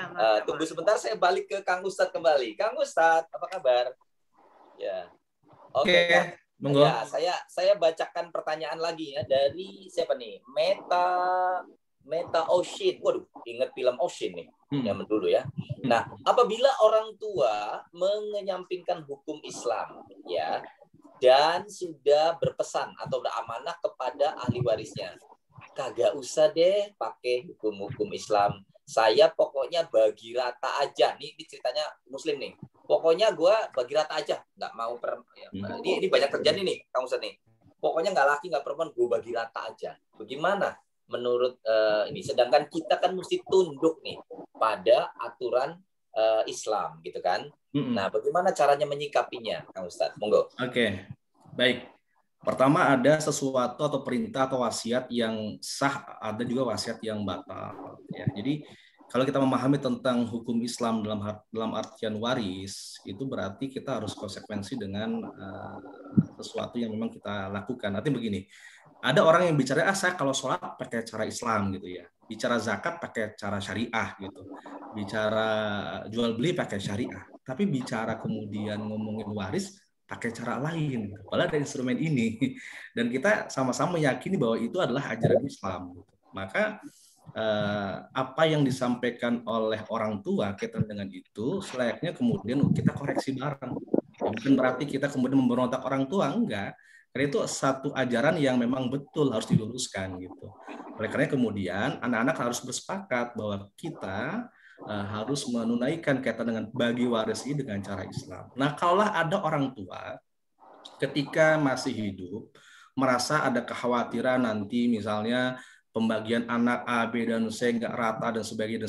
Tunggu sebentar, saya balik ke Kang Ustadz kembali. Kang Ustadz, apa kabar? Ya. Oke. Monggo. Ya, saya bacakan pertanyaan lagi ya dari siapa nih? Meta Ocean. Waduh, ingat film Ocean nih. Yang dulu ya. Nah, apabila orang tua menyampingkan hukum Islam ya dan sudah berpesan atau beramanah kepada ahli warisnya, kagak usah deh pakai hukum-hukum Islam. Saya pokoknya bagi rata aja. Ini ceritanya Muslim nih. Pokoknya gue bagi rata aja, nggak mau ini banyak terjadi nih, Kang Ustadz nih. Pokoknya nggak laki nggak perempuan, gue bagi rata aja. Bagaimana menurut ini? Sedangkan kita kan mesti tunduk nih pada aturan Islam, gitu kan? Nah, bagaimana caranya menyikapinya, Kang Ustadz? Monggo. Oke, baik. Pertama ada sesuatu atau perintah atau wasiat yang sah, ada juga wasiat yang batal. Ya, jadi kalau kita memahami tentang hukum Islam dalam artian waris, itu berarti kita harus konsekuensi dengan sesuatu yang memang kita lakukan. Artinya begini, ada orang yang bicara, saya kalau sholat pakai cara Islam gitu ya, bicara zakat pakai cara syariah gitu, bicara jual beli pakai syariah, tapi bicara kemudian ngomongin waris pakai cara lain, padahal ada instrumen ini, dan kita sama-sama meyakini bahwa itu adalah ajaran Islam. Maka apa yang disampaikan oleh orang tua kaitan dengan itu selayaknya kemudian kita koreksi bareng. Bukan berarti kita kemudian memberontak orang tua, enggak. Karena itu satu ajaran yang memang betul harus diluruskan gitu. Oleh karena kemudian anak-anak harus bersepakat bahwa kita harus menunaikan kaitan dengan bagi waris ini dengan cara Islam. Nah, kalaulah ada orang tua ketika masih hidup merasa ada kekhawatiran nanti misalnya pembagian anak A, B, dan C nggak rata dan sebagainya,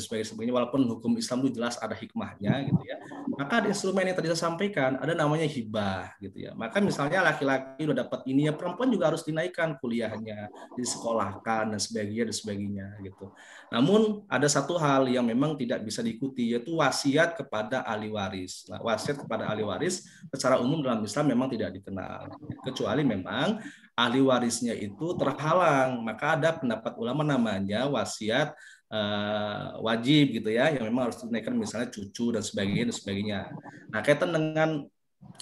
walaupun hukum Islam itu jelas ada hikmahnya gitu ya. Maka ada instrumen yang tadi saya sampaikan, ada namanya hibah gitu ya. Maka misalnya laki-laki udah dapat ini ya, perempuan juga harus dinaikkan kuliahnya, disekolahkan dan sebagainya gitu. Namun ada satu hal yang memang tidak bisa diikuti, yaitu wasiat kepada ahli waris. Nah, wasiat kepada ahli waris secara umum dalam Islam memang tidak dikenal, kecuali memang ahli warisnya itu terhalang, maka ada pendapat ulama namanya wasiat wajib gitu ya, yang memang harus dinaikkan misalnya cucu dan sebagainya. Nah, kaitan dengan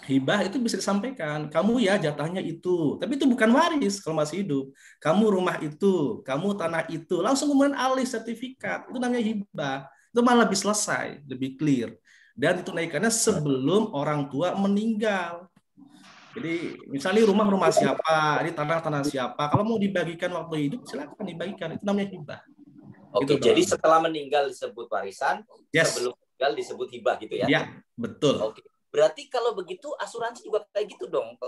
hibah itu bisa disampaikan, kamu ya jatahnya itu, tapi itu bukan waris kalau masih hidup. Kamu rumah itu, kamu tanah itu, langsung kemudian alih sertifikat, itu namanya hibah. Itu malah lebih selesai, lebih clear. Dan ditunaikannya sebelum orang tua meninggal. Jadi misalnya rumah siapa, ini tanah siapa, kalau mau dibagikan waktu hidup silakan dibagikan, itu namanya hibah. Oke, gitu, jadi setelah meninggal disebut warisan, yes. Sebelum meninggal disebut hibah gitu ya? Ya, betul. Oke, berarti kalau begitu asuransi juga kayak gitu dong,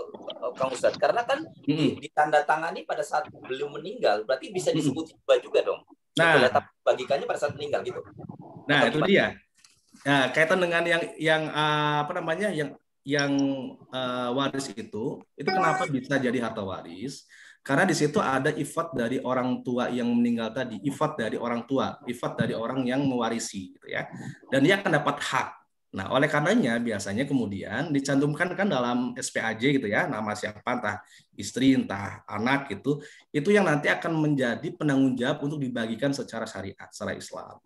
Kang Ustadz, karena kan ditandatangani pada saat belum meninggal, berarti bisa disebut hibah juga dong. Nah, bagikannya pada saat meninggal gitu. Nah, itu dia. Nah, kaitan dengan yang apa namanya yang waris itu kenapa bisa jadi harta waris? Karena di situ ada ifat dari orang tua yang meninggal tadi, ifat dari orang tua, ifat dari orang yang mewarisi, gitu ya. Dan dia akan dapat hak. Nah, oleh karenanya biasanya kemudian dicantumkan kan dalam SPAJ gitu ya, nama siapa, entah istri, entah anak gitu, itu yang nanti akan menjadi penanggung jawab untuk dibagikan secara syariat, secara Islam.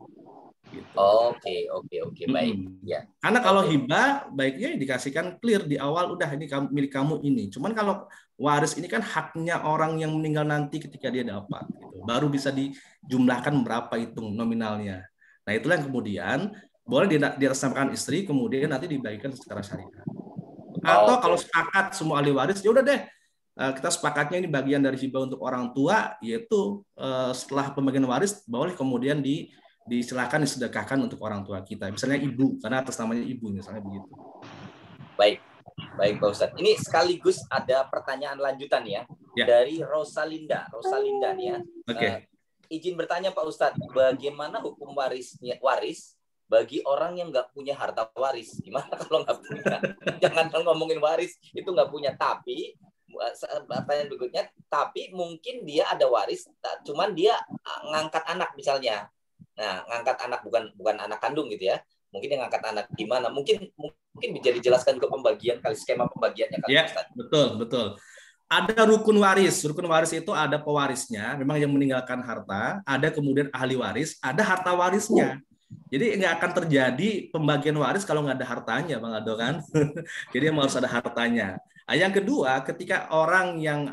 Gitu. Oke, baik. Ya. Karena kalau hibah baiknya dikasihkan clear di awal, udah ini milik kamu ini. Cuman kalau waris ini kan haknya orang yang meninggal nanti ketika dia dapat, gitu. Baru bisa dijumlahkan berapa hitung nominalnya. Nah, itulah yang kemudian boleh dirasakan istri, kemudian nanti dibagikan secara syariat. Atau kalau sepakat semua ahli waris, ya udah deh, kita sepakatnya ini bagian dari hibah untuk orang tua, yaitu setelah pembagian waris boleh kemudian disilakan disedekahkan untuk orang tua kita, misalnya ibu, karena atas namanya ibu, misalnya begitu. Baik Pak Ustadz. Ini sekaligus ada pertanyaan lanjutan ya, dari Rosalinda nih ya. Oke. Izin bertanya Pak Ustadz, bagaimana hukum waris bagi orang yang nggak punya harta waris? Gimana kalau nggak punya? Jangan ngomongin waris, itu nggak punya. Tapi pertanyaan berikutnya, tapi mungkin dia ada waris, cuman dia ngangkat anak misalnya. Nah, ngangkat anak bukan anak kandung gitu ya. Mungkin yang ngangkat anak gimana? Mungkin bisa dijelaskan juga skema pembagiannya kan, ya, Ustaz. Betul. Ada rukun waris. Rukun waris itu ada pewarisnya, memang yang meninggalkan harta, ada kemudian ahli waris, ada harta warisnya. Jadi nggak akan terjadi pembagian waris kalau nggak ada hartanya, Bang Aldo kan? Jadi harus ada hartanya. Nah, yang kedua, ketika orang yang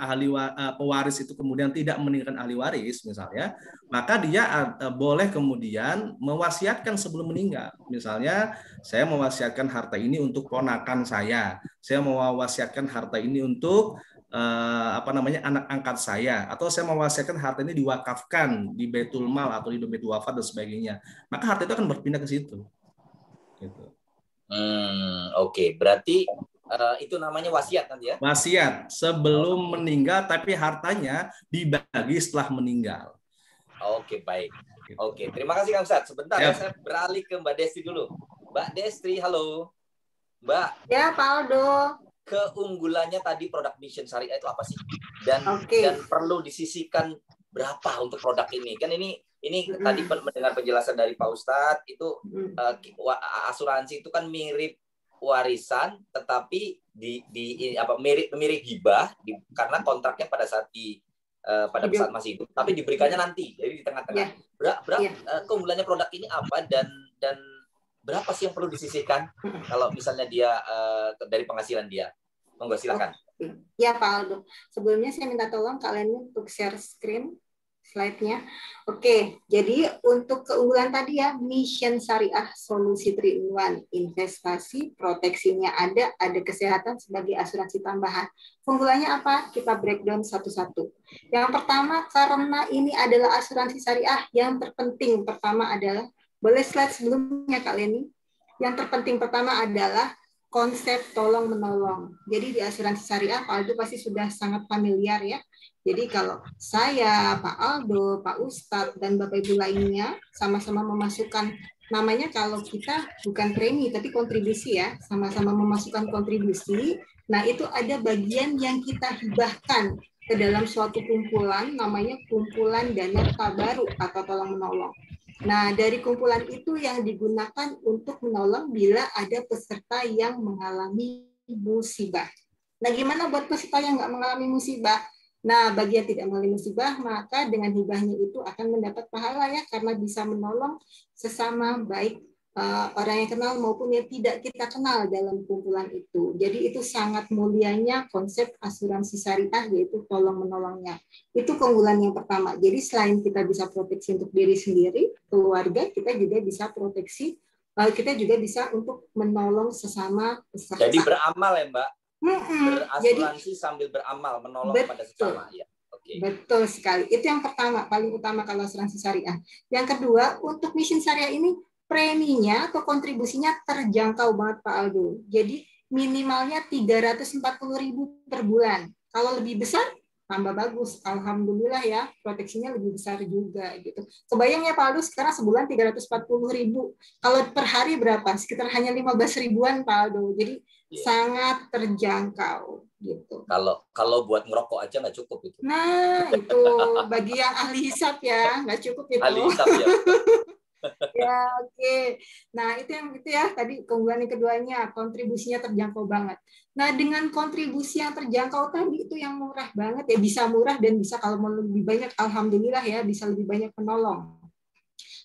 pewaris itu kemudian tidak meninggalkan ahli waris misalnya, maka dia boleh kemudian mewasiatkan sebelum meninggal. Misalnya, saya mewasiatkan harta ini untuk ponakan saya mewasiatkan harta ini untuk anak angkat saya, atau saya mewasiatkan harta ini diwakafkan di Baitul Mal atau di Baitul Wafat dan sebagainya. Maka harta itu akan berpindah ke situ. Gitu. Oke. Berarti itu namanya wasiat nanti ya? Wasiat sebelum meninggal, tapi hartanya dibagi setelah meninggal. Oke, baik. Oke, terima kasih Kang Ustadz. Sebentar ya, saya beralih ke Mbak Destri dulu. Mbak Destri, halo. Mbak. Ya, Pak Aldo. Keunggulannya tadi produk mission syariah itu apa sih? Dan perlu disisihkan berapa untuk produk ini? Kan ini tadi mendengar penjelasan dari Pak Ustadz itu asuransi itu kan mirip warisan, tetapi mirip hibah karena kontraknya pada saat saat masih hidup, tapi diberikannya nanti, jadi di tengah-tengah. Keunggulannya produk ini apa dan berapa sih yang perlu disisihkan kalau misalnya dia dari penghasilan dia? Monggo silakan. Ya Pak Aldo, sebelumnya saya minta tolong kalian untuk share screen slide-nya. Oke, jadi untuk keunggulan tadi ya, Mission Syariah Solusi 3-in-1, investasi, proteksinya ada kesehatan sebagai asuransi tambahan. Keunggulannya apa? Kita breakdown satu-satu. Yang pertama, karena ini adalah asuransi syariah, yang terpenting pertama adalah, boleh slide sebelumnya Kak Leni? Yang terpenting pertama adalah konsep tolong menolong. Jadi di asuransi syariah Pak Aldo pasti sudah sangat familiar ya. Jadi kalau saya, Pak Aldo, Pak Ustadz, dan Bapak Ibu lainnya sama-sama memasukkan, namanya kalau kita bukan premi tapi kontribusi ya, sama-sama memasukkan kontribusi. Nah itu ada bagian yang kita hibahkan ke dalam suatu kumpulan, namanya kumpulan dana tabaruk atau tolong menolong. Nah, dari kumpulan itu yang digunakan untuk menolong bila ada peserta yang mengalami musibah. Nah, gimana buat peserta yang nggak mengalami musibah? Nah, bagi yang tidak mengalami musibah, maka dengan hibahnya itu akan mendapat pahala ya, karena bisa menolong sesama baik orang yang kenal maupun yang tidak kita kenal dalam kumpulan itu. Jadi itu sangat mulianya konsep asuransi syariah, yaitu tolong menolongnya. Itu keunggulan yang pertama. Jadi selain kita bisa proteksi untuk diri sendiri, keluarga, kita juga bisa proteksi, kita juga bisa untuk menolong sesama peserta. Jadi beramal ya Mbak? Berasuransi Jadi, sambil beramal, menolong pada sesama. Ya. Okay. Betul sekali. Itu yang pertama, paling utama kalau asuransi syariah. Yang kedua, untuk Mission Syariah ini, preminya atau kontribusinya terjangkau banget Pak Aldo. Jadi minimalnya 340.000 per bulan. Kalau lebih besar, tambah bagus. Alhamdulillah ya, proteksinya lebih besar juga gitu. Kebayang ya Pak Aldo, sekarang sebulan 340.000. Kalau per hari berapa? Sekitar hanya 15 ribuan Pak Aldo. Jadi sangat terjangkau gitu. Kalau buat ngerokok aja nggak cukup itu. Nah itu bagi yang ahli hisap ya, nggak cukup itu. Ahli hisap ya. Ya, oke. Nah, itu ya tadi keunggulan yang keduanya, kontribusinya terjangkau banget. Nah, dengan kontribusi yang terjangkau tadi itu yang murah banget ya, bisa murah dan bisa kalau mau lebih banyak, alhamdulillah ya, bisa lebih banyak penolong.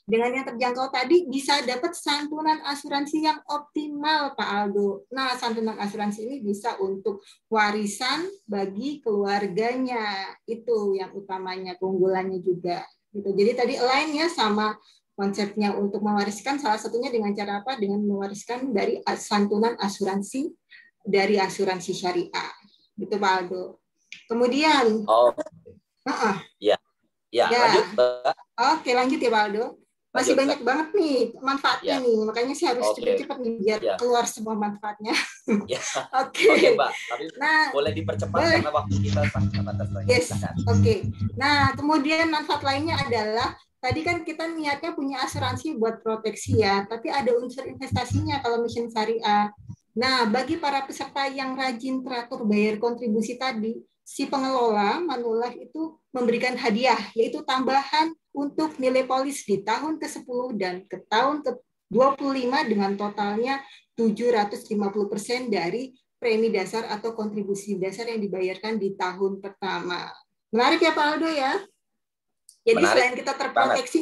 Dengan yang terjangkau tadi bisa dapat santunan asuransi yang optimal Pak Aldo. Nah, santunan asuransi ini bisa untuk warisan bagi keluarganya. Itu yang utamanya, keunggulannya juga. Gitu. Jadi tadi align ya sama konsepnya untuk mewariskan, salah satunya dengan cara apa? Dengan mewariskan dari santunan asuransi dari asuransi syariah. Gitu Pak Aldo. Kemudian ya, lanjut Mbak. Oke, lanjut ya Pak Aldo. Masih banyak banget nih manfaatnya nih, makanya saya harus cepat-cepat nih biar keluar semua manfaatnya. Oke Mbak, tapi boleh dipercepat karena waktu kita sangat terbatas. Yes, oke. Nah, kemudian manfaat lainnya adalah tadi kan kita niatnya punya asuransi buat proteksi ya, tapi ada unsur investasinya kalau Mission Syariah. Nah, bagi para peserta yang rajin teratur bayar kontribusi tadi, si pengelola Manulife itu memberikan hadiah, yaitu tambahan untuk nilai polis di tahun ke-10 dan ke tahun ke-25 dengan totalnya 750% dari premi dasar atau kontribusi dasar yang dibayarkan di tahun pertama. Menarik ya Pak Aldo ya? Jadi selain kita terproteksi,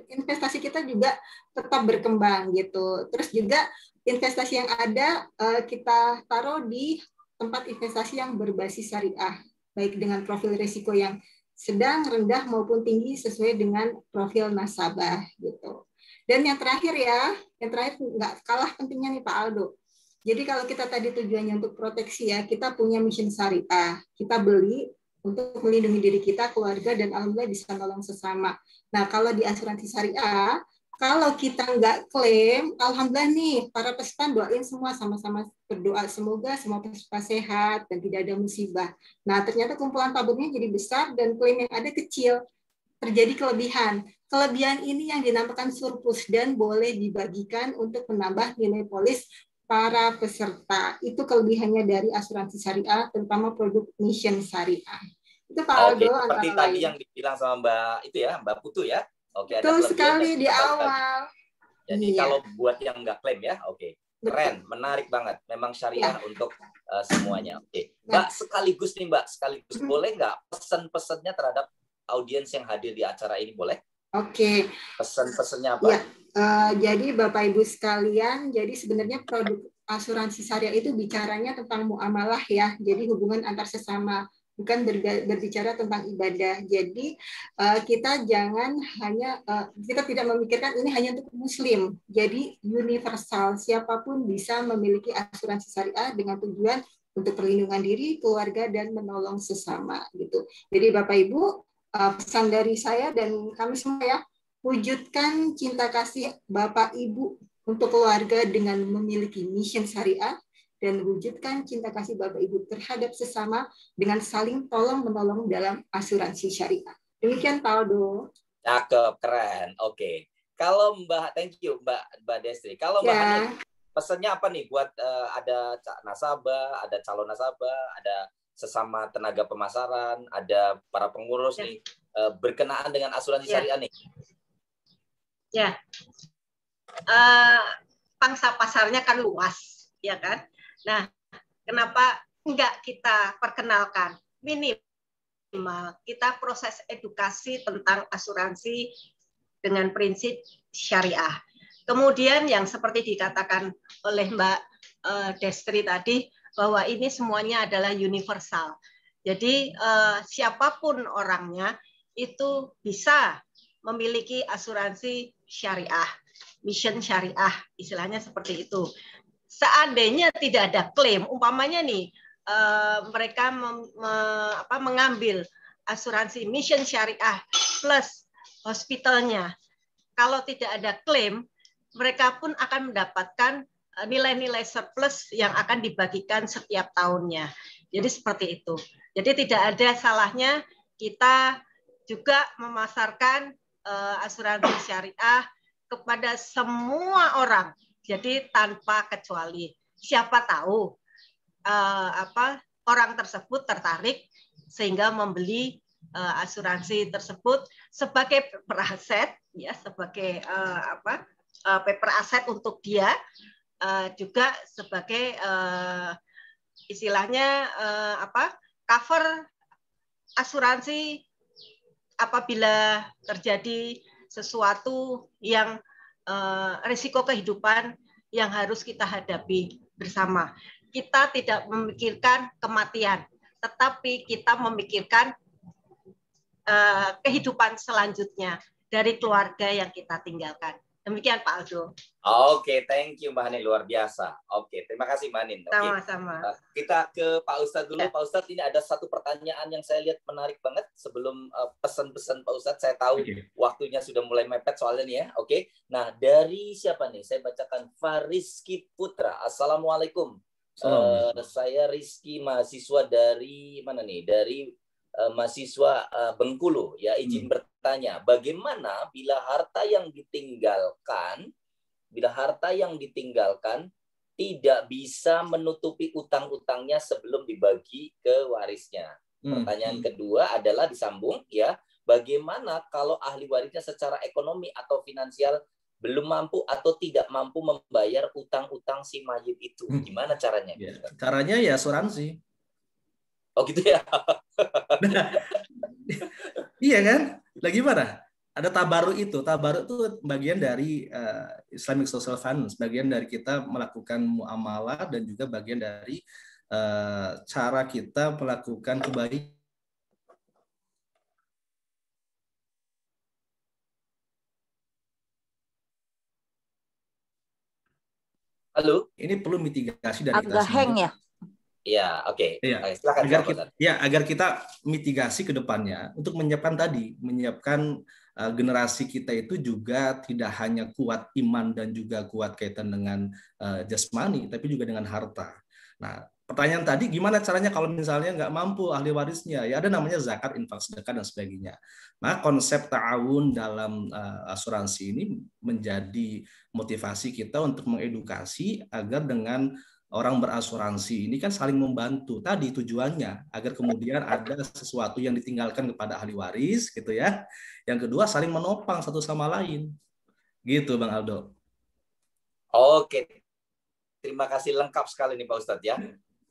investasi kita juga tetap berkembang gitu. Terus juga investasi yang ada kita taruh di tempat investasi yang berbasis syariah, baik dengan profil risiko yang sedang, rendah maupun tinggi sesuai dengan profil nasabah gitu. Dan yang terakhir nggak kalah pentingnya nih Pak Aldo. Jadi kalau kita tadi tujuannya untuk proteksi ya, kita punya Mission Syariah, kita beli untuk melindungi diri kita, keluarga, dan alhamdulillah bisa nolong sesama. Nah, kalau di asuransi syariah, kalau kita nggak klaim, alhamdulillah nih, para peserta doain semua, sama-sama berdoa, semoga semua peserta sehat dan tidak ada musibah. Nah, ternyata kumpulan taburnya jadi besar dan klaim yang ada kecil, terjadi kelebihan. Kelebihan ini yang dinamakan surplus dan boleh dibagikan untuk menambah nilai polis para peserta. Itu kelebihannya dari asuransi syariah, terutama produk Mission Syariah. Itu Pak Aldo antara seperti tadi yang dibilang sama Mbak Putu ya. Oke, betul sekali di awal. Jadi kalau buat yang nggak klaim ya, keren, menarik banget. Memang syariah untuk semuanya. Mbak, sekaligus boleh nggak pesan-pesannya terhadap audiens yang hadir di acara ini, boleh? Pesan-pesannya apa? Ya. Jadi Bapak Ibu sekalian, jadi sebenarnya produk asuransi syariah itu bicaranya tentang muamalah ya, jadi hubungan antar sesama, bukan berbicara tentang ibadah. Jadi kita jangan hanya kita tidak memikirkan ini hanya untuk muslim. Jadi universal, siapapun bisa memiliki asuransi syariah dengan tujuan untuk perlindungan diri, keluarga, dan menolong sesama gitu. Jadi Bapak Ibu, pesan dari saya dan kami semua ya, wujudkan cinta kasih Bapak Ibu untuk keluarga dengan memiliki mission syariah, dan wujudkan cinta kasih Bapak Ibu terhadap sesama dengan saling tolong-menolong dalam asuransi syariah. Demikian Pak Aldo. Cakep, keren. Oke. Kalau thank you Mbak Destri. Kalau Mbak Hani, pesannya apa nih buat ada nasabah, ada calon nasabah, ada sesama tenaga pemasaran, ada para pengurus nih berkenaan dengan asuransi syariah nih? Ya. Pangsa pasarnya kan luas, ya kan? Nah, kenapa enggak kita perkenalkan? Minimal kita proses edukasi tentang asuransi dengan prinsip syariah. Kemudian yang seperti dikatakan oleh Mbak Destri tadi, bahwa ini semuanya adalah universal. Jadi siapapun orangnya itu bisa memiliki asuransi syariah. Mission syariah, istilahnya seperti itu. Seandainya tidak ada klaim, umpamanya nih mereka mengambil asuransi mission syariah plus hospitalnya, kalau tidak ada klaim, mereka pun akan mendapatkan nilai-nilai surplus yang akan dibagikan setiap tahunnya. Jadi seperti itu. Jadi tidak ada salahnya kita juga memasarkan asuransi syariah kepada semua orang, jadi tanpa kecuali. Siapa tahu orang tersebut tertarik sehingga membeli asuransi tersebut sebagai paper aset, ya, sebagai paper aset untuk dia, juga sebagai istilahnya cover asuransi apabila terjadi sesuatu yang risiko kehidupan yang harus kita hadapi bersama. Kita tidak memikirkan kematian, tetapi kita memikirkan kehidupan selanjutnya dari keluarga yang kita tinggalkan. Demikian Pak Aldo. Oke, thank you Mbak Hanin, luar biasa. Oke, terima kasih Mbak Hanin. Sama-sama. Kita ke Pak Ustadz dulu. Pak Ustadz, ini ada satu pertanyaan yang saya lihat menarik banget sebelum pesan-pesan Pak Ustadz. Saya tahu waktunya sudah mulai mepet soalnya nih ya. Oke. Nah, dari siapa nih? Saya bacakan Fariski Putra. Assalamualaikum. Saya Rizky, mahasiswa dari mana nih? Dari mahasiswa Bengkulu. Ya, izin bertanya, bagaimana bila harta yang ditinggalkan tidak bisa menutupi utang-utangnya sebelum dibagi ke warisnya? Pertanyaan kedua adalah disambung ya, bagaimana kalau ahli warisnya secara ekonomi atau finansial belum mampu atau tidak mampu membayar utang-utang si mayit itu? Gimana caranya? Caranya ya asuransi. Oh gitu ya. Iya kan? Lagi mana? Ada tabaruk itu. Tabaruk itu bagian dari Islamic Social Finance, bagian dari kita melakukan muamalah dan juga bagian dari cara kita melakukan kebaikan. Halo. Ini perlu mitigasi dari kita agak hang ya. Ya, oke. Iya. Silakan. Agar kita mitigasi ke depannya untuk menyiapkan generasi kita itu juga tidak hanya kuat iman dan juga kuat kaitan dengan jasmani, tapi juga dengan harta. Nah, pertanyaan tadi gimana caranya kalau misalnya nggak mampu ahli warisnya? Ya ada namanya zakat, infak, sedekah dan sebagainya. Nah, konsep ta'awun dalam asuransi ini menjadi motivasi kita untuk mengedukasi agar dengan orang berasuransi ini kan saling membantu. Tadi tujuannya agar kemudian ada sesuatu yang ditinggalkan kepada ahli waris gitu ya. Yang kedua saling menopang satu sama lain. Gitu Bang Aldo. Oke. Terima kasih, lengkap sekali nih Pak Ustadz ya.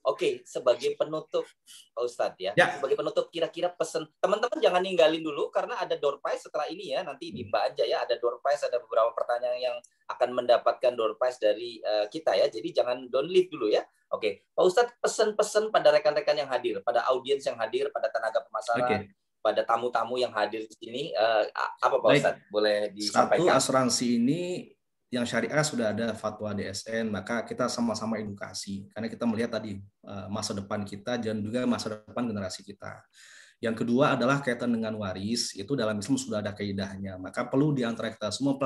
Oke, sebagai penutup Pak Ustadz ya. Ya. Sebagai penutup kira-kira pesan teman-teman jangan ninggalin dulu karena ada door prize setelah ini ya. Nanti di Mbak aja ya ada door prize, ada beberapa pertanyaan yang akan mendapatkan door prize dari kita ya. Jadi jangan don't leave dulu ya. Oke, Pak Ustadz pesan-pesan pada rekan-rekan yang hadir, pada audiens yang hadir, pada tenaga pemasaran, pada tamu-tamu yang hadir di sini apa Pak Ustadz? Boleh disampaikan. Satu, asuransi ini yang syariah sudah ada fatwa DSN, maka kita sama-sama edukasi karena kita melihat tadi masa depan kita dan juga masa depan generasi kita. Yang kedua adalah kaitan dengan waris, itu dalam Islam sudah ada kaidahnya, maka perlu di antara kita semua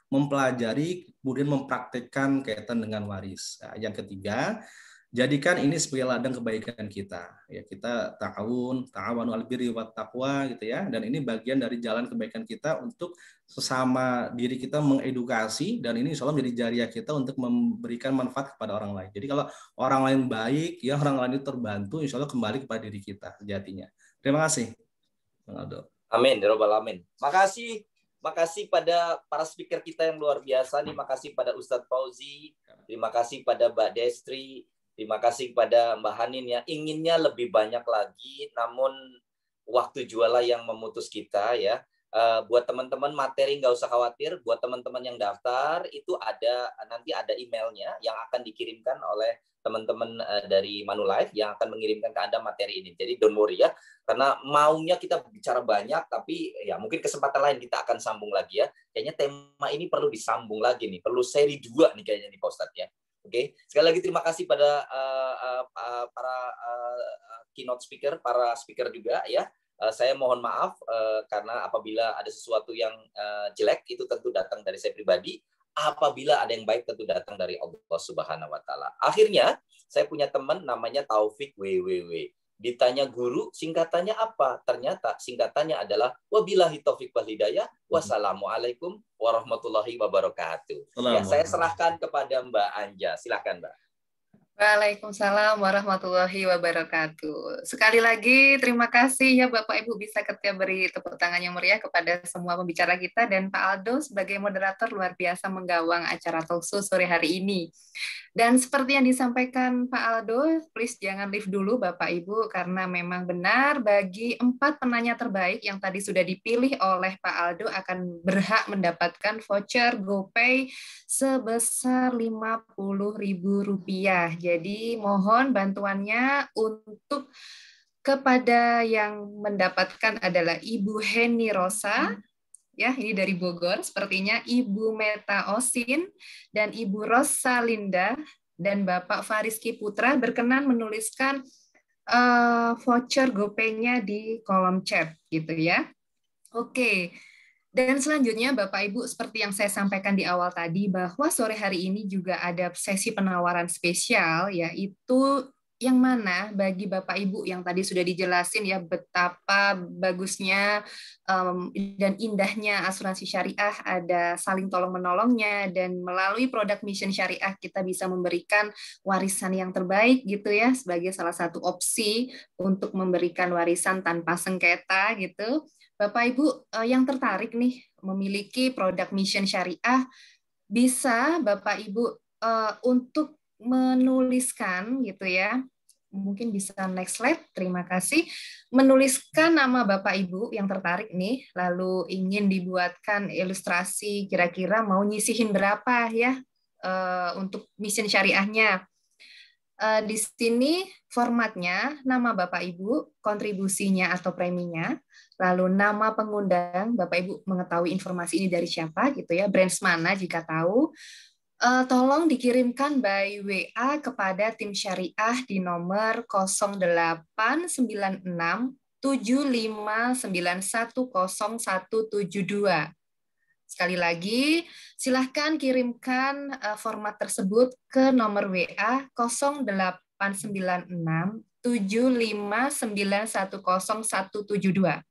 mempelajari kemudian mempraktikkan kaitan dengan waris. Nah, yang ketiga, jadikan ini sebagai ladang kebaikan kita. Ya, kita ta'awunu 'alal birri wat taqwa gitu ya. Dan ini bagian dari jalan kebaikan kita untuk sesama diri kita mengedukasi, dan ini insya Allah menjadi jariah kita untuk memberikan manfaat kepada orang lain. Jadi kalau orang lain baik, ya orang lain itu terbantu, insya Allah kembali kepada diri kita sejatinya. Terima kasih, Bang Aldo. Amin, ya Rabbal Alamin. Makasih pada para speaker kita yang luar biasa nih. Makasih pada Ustadz Fauzi. Terima kasih pada Mbak Destri. Terima kasih kepada Mbak Hanin ya. Inginnya lebih banyak lagi, namun waktu jualah yang memutus kita ya. Buat teman-teman materi nggak usah khawatir. Buat teman-teman yang daftar itu nanti ada emailnya yang akan dikirimkan oleh teman-teman dari Manulife yang akan mengirimkan ke Anda materi ini. Jadi don't worry ya. Karena maunya kita bicara banyak, tapi ya mungkin kesempatan lain kita akan sambung lagi ya. Kayaknya tema ini perlu disambung lagi nih. Perlu seri 2 nih kayaknya nih Pak Ustadz ya. Oke, sekali lagi terima kasih pada para keynote speaker, para speaker juga ya. Saya mohon maaf karena apabila ada sesuatu yang jelek itu tentu datang dari saya pribadi. Apabila ada yang baik tentu datang dari Allah Subhanahu wa taala. Akhirnya saya punya teman namanya Taufik WWW. Ditanya guru, singkatannya apa? Ternyata singkatannya adalah wabillahi taufiq wal hidayah. Wassalamualaikum warahmatullahi wabarakatuh. Ya, saya serahkan kepada Mbak Anja. Silakan, Mbak. Waalaikumsalam warahmatullahi wabarakatuh. Sekali lagi terima kasih ya Bapak Ibu, bisa kita beri tepuk tangan yang meriah kepada semua pembicara kita, dan Pak Aldo sebagai moderator luar biasa menggawang acara talkshow sore hari ini. Dan seperti yang disampaikan Pak Aldo, please jangan leave dulu Bapak Ibu, karena memang benar bagi 4 penanya terbaik yang tadi sudah dipilih oleh Pak Aldo akan berhak mendapatkan voucher GoPay sebesar Rp50.000. Jadi mohon bantuannya untuk kepada yang mendapatkan adalah Ibu Heni Rosa, ya ini dari Bogor, sepertinya Ibu Meta Osin dan Ibu Rosalinda dan Bapak Fariski Putra berkenan menuliskan voucher GoPay-nya di kolom chat gitu ya. Oke. Dan selanjutnya Bapak Ibu, seperti yang saya sampaikan di awal tadi, bahwa sore hari ini juga ada sesi penawaran spesial, yaitu yang mana bagi Bapak Ibu yang tadi sudah dijelasin ya betapa bagusnya dan indahnya asuransi syariah, ada saling tolong-menolongnya, dan melalui produk Mission Syariah kita bisa memberikan warisan yang terbaik gitu ya, sebagai salah satu opsi untuk memberikan warisan tanpa sengketa gitu. Bapak Ibu yang tertarik nih memiliki produk Mission Syariah, bisa Bapak Ibu untuk menuliskan gitu ya, mungkin bisa next slide, terima kasih, menuliskan nama Bapak Ibu yang tertarik nih, lalu ingin dibuatkan ilustrasi kira-kira mau nyisihin berapa ya untuk Mission Syariahnya. Di sini formatnya nama Bapak Ibu, kontribusinya atau preminya, lalu nama pengundang, Bapak Ibu mengetahui informasi ini dari siapa gitu ya, brands mana jika tahu, tolong dikirimkan by WA kepada tim syariah di nomor 0896 75910172. Sekali lagi, silahkan kirimkan format tersebut ke nomor WA 0896 75910172.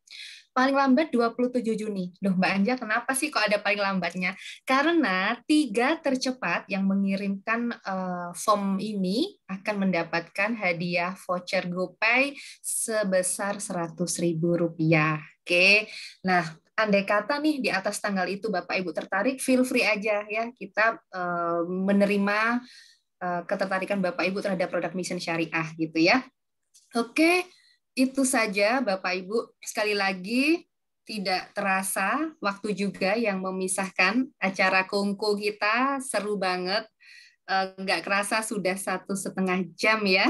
Paling lambat 27 Juni. Loh Mbak Anja, kenapa sih kok ada paling lambatnya? Karena 3 tercepat yang mengirimkan form ini akan mendapatkan hadiah voucher GoPay sebesar Rp100.000. Oke, nah andai kata nih di atas tanggal itu Bapak Ibu tertarik, feel free aja ya, kita menerima ketertarikan Bapak Ibu terhadap produk mission syariah gitu ya. Oke, itu saja Bapak Ibu. Sekali lagi tidak terasa waktu juga yang memisahkan acara kongko kita, seru banget. Nggak kerasa sudah 1,5 jam ya.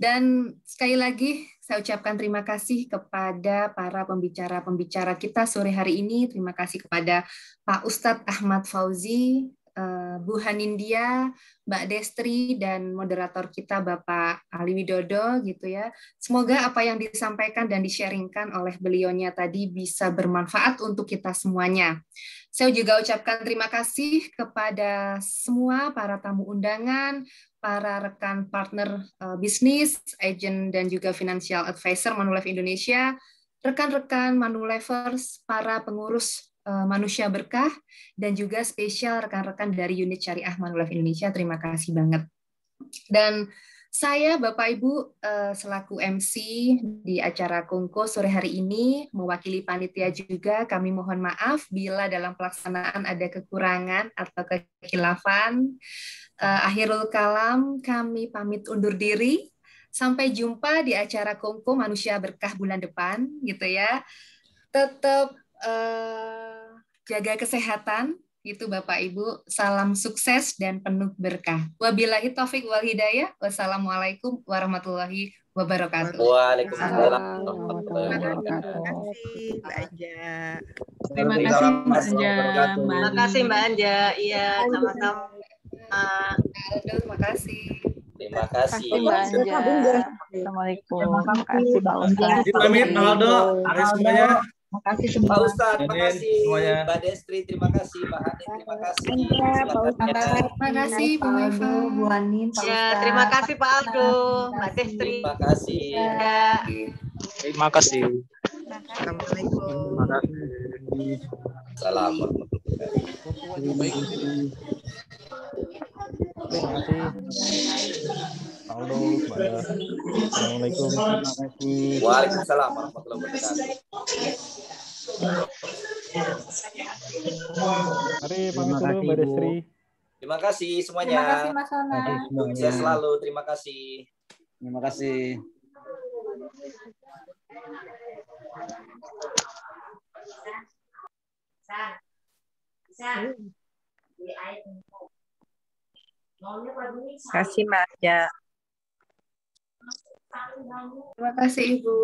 Dan sekali lagi saya ucapkan terima kasih kepada para pembicara-pembicara kita sore hari ini. Terima kasih kepada Pak Ustadz Ahmad Fauzi, Bu Hanindya, Mbak Destri, dan moderator kita Bapak Ali Widodo gitu ya. Semoga apa yang disampaikan dan di-sharingkan oleh beliaunya tadi bisa bermanfaat untuk kita semuanya. Saya juga ucapkan terima kasih kepada semua para tamu undangan, para rekan partner bisnis, agent, dan juga financial advisor Manulife Indonesia, rekan-rekan Manulifers, para pengurus Manusia Berkah, dan juga spesial rekan-rekan dari unit Syariah Manulife Indonesia. Terima kasih banget. Dan saya, Bapak Ibu, selaku MC di acara Kongko sore hari ini, mewakili panitia juga, kami mohon maaf bila dalam pelaksanaan ada kekurangan atau kekhilafan. Akhirul kalam, kami pamit undur diri. Sampai jumpa di acara Kongko Manusia Berkah bulan depan, gitu ya. Tetap jaga kesehatan, itu Bapak Ibu. Salam sukses dan penuh berkah. Wabillahi taufik wal hidayah. Wassalamualaikum warahmatullahi wabarakatuh. Waalaikumsalam warahmatullahi wabarakatuh. Terima kasih Mbak Anja. Terima kasih Mbak Anja. Iya, sama-sama. Terima kasih. Terima kasih. Mbak Anja. Assalamualaikum. Terima kasih Pak Ustadz. Pamit, Bang Aldo. Mari semuanya. Terima kasih Pak semua. Ustadz, terima kasih. Semuanya. Mbak Destri, terima kasih. Pak Hanif, terima kasih. Terima kasih, Bu Eva. Bu Anin, Pak Ya, Ustadz. terima kasih Pak Aldo, Mbak Destri. Terima kasih. Ya. Terima kasih. Assalamualaikum. Salam warahmatullahi wabarakatuh. Terima kasih. Aldo, Assalamualaikum. Terima kasih. Waalaikumsalam warahmatullahi wabarakatuh. Mari pamit dulu Mbak Destri. Terima kasih semuanya. Terima kasih Mas Ona. Sukses selalu. Terima kasih. Terima kasih. Terima kasih Mbak Anja. Terima kasih, Ibu.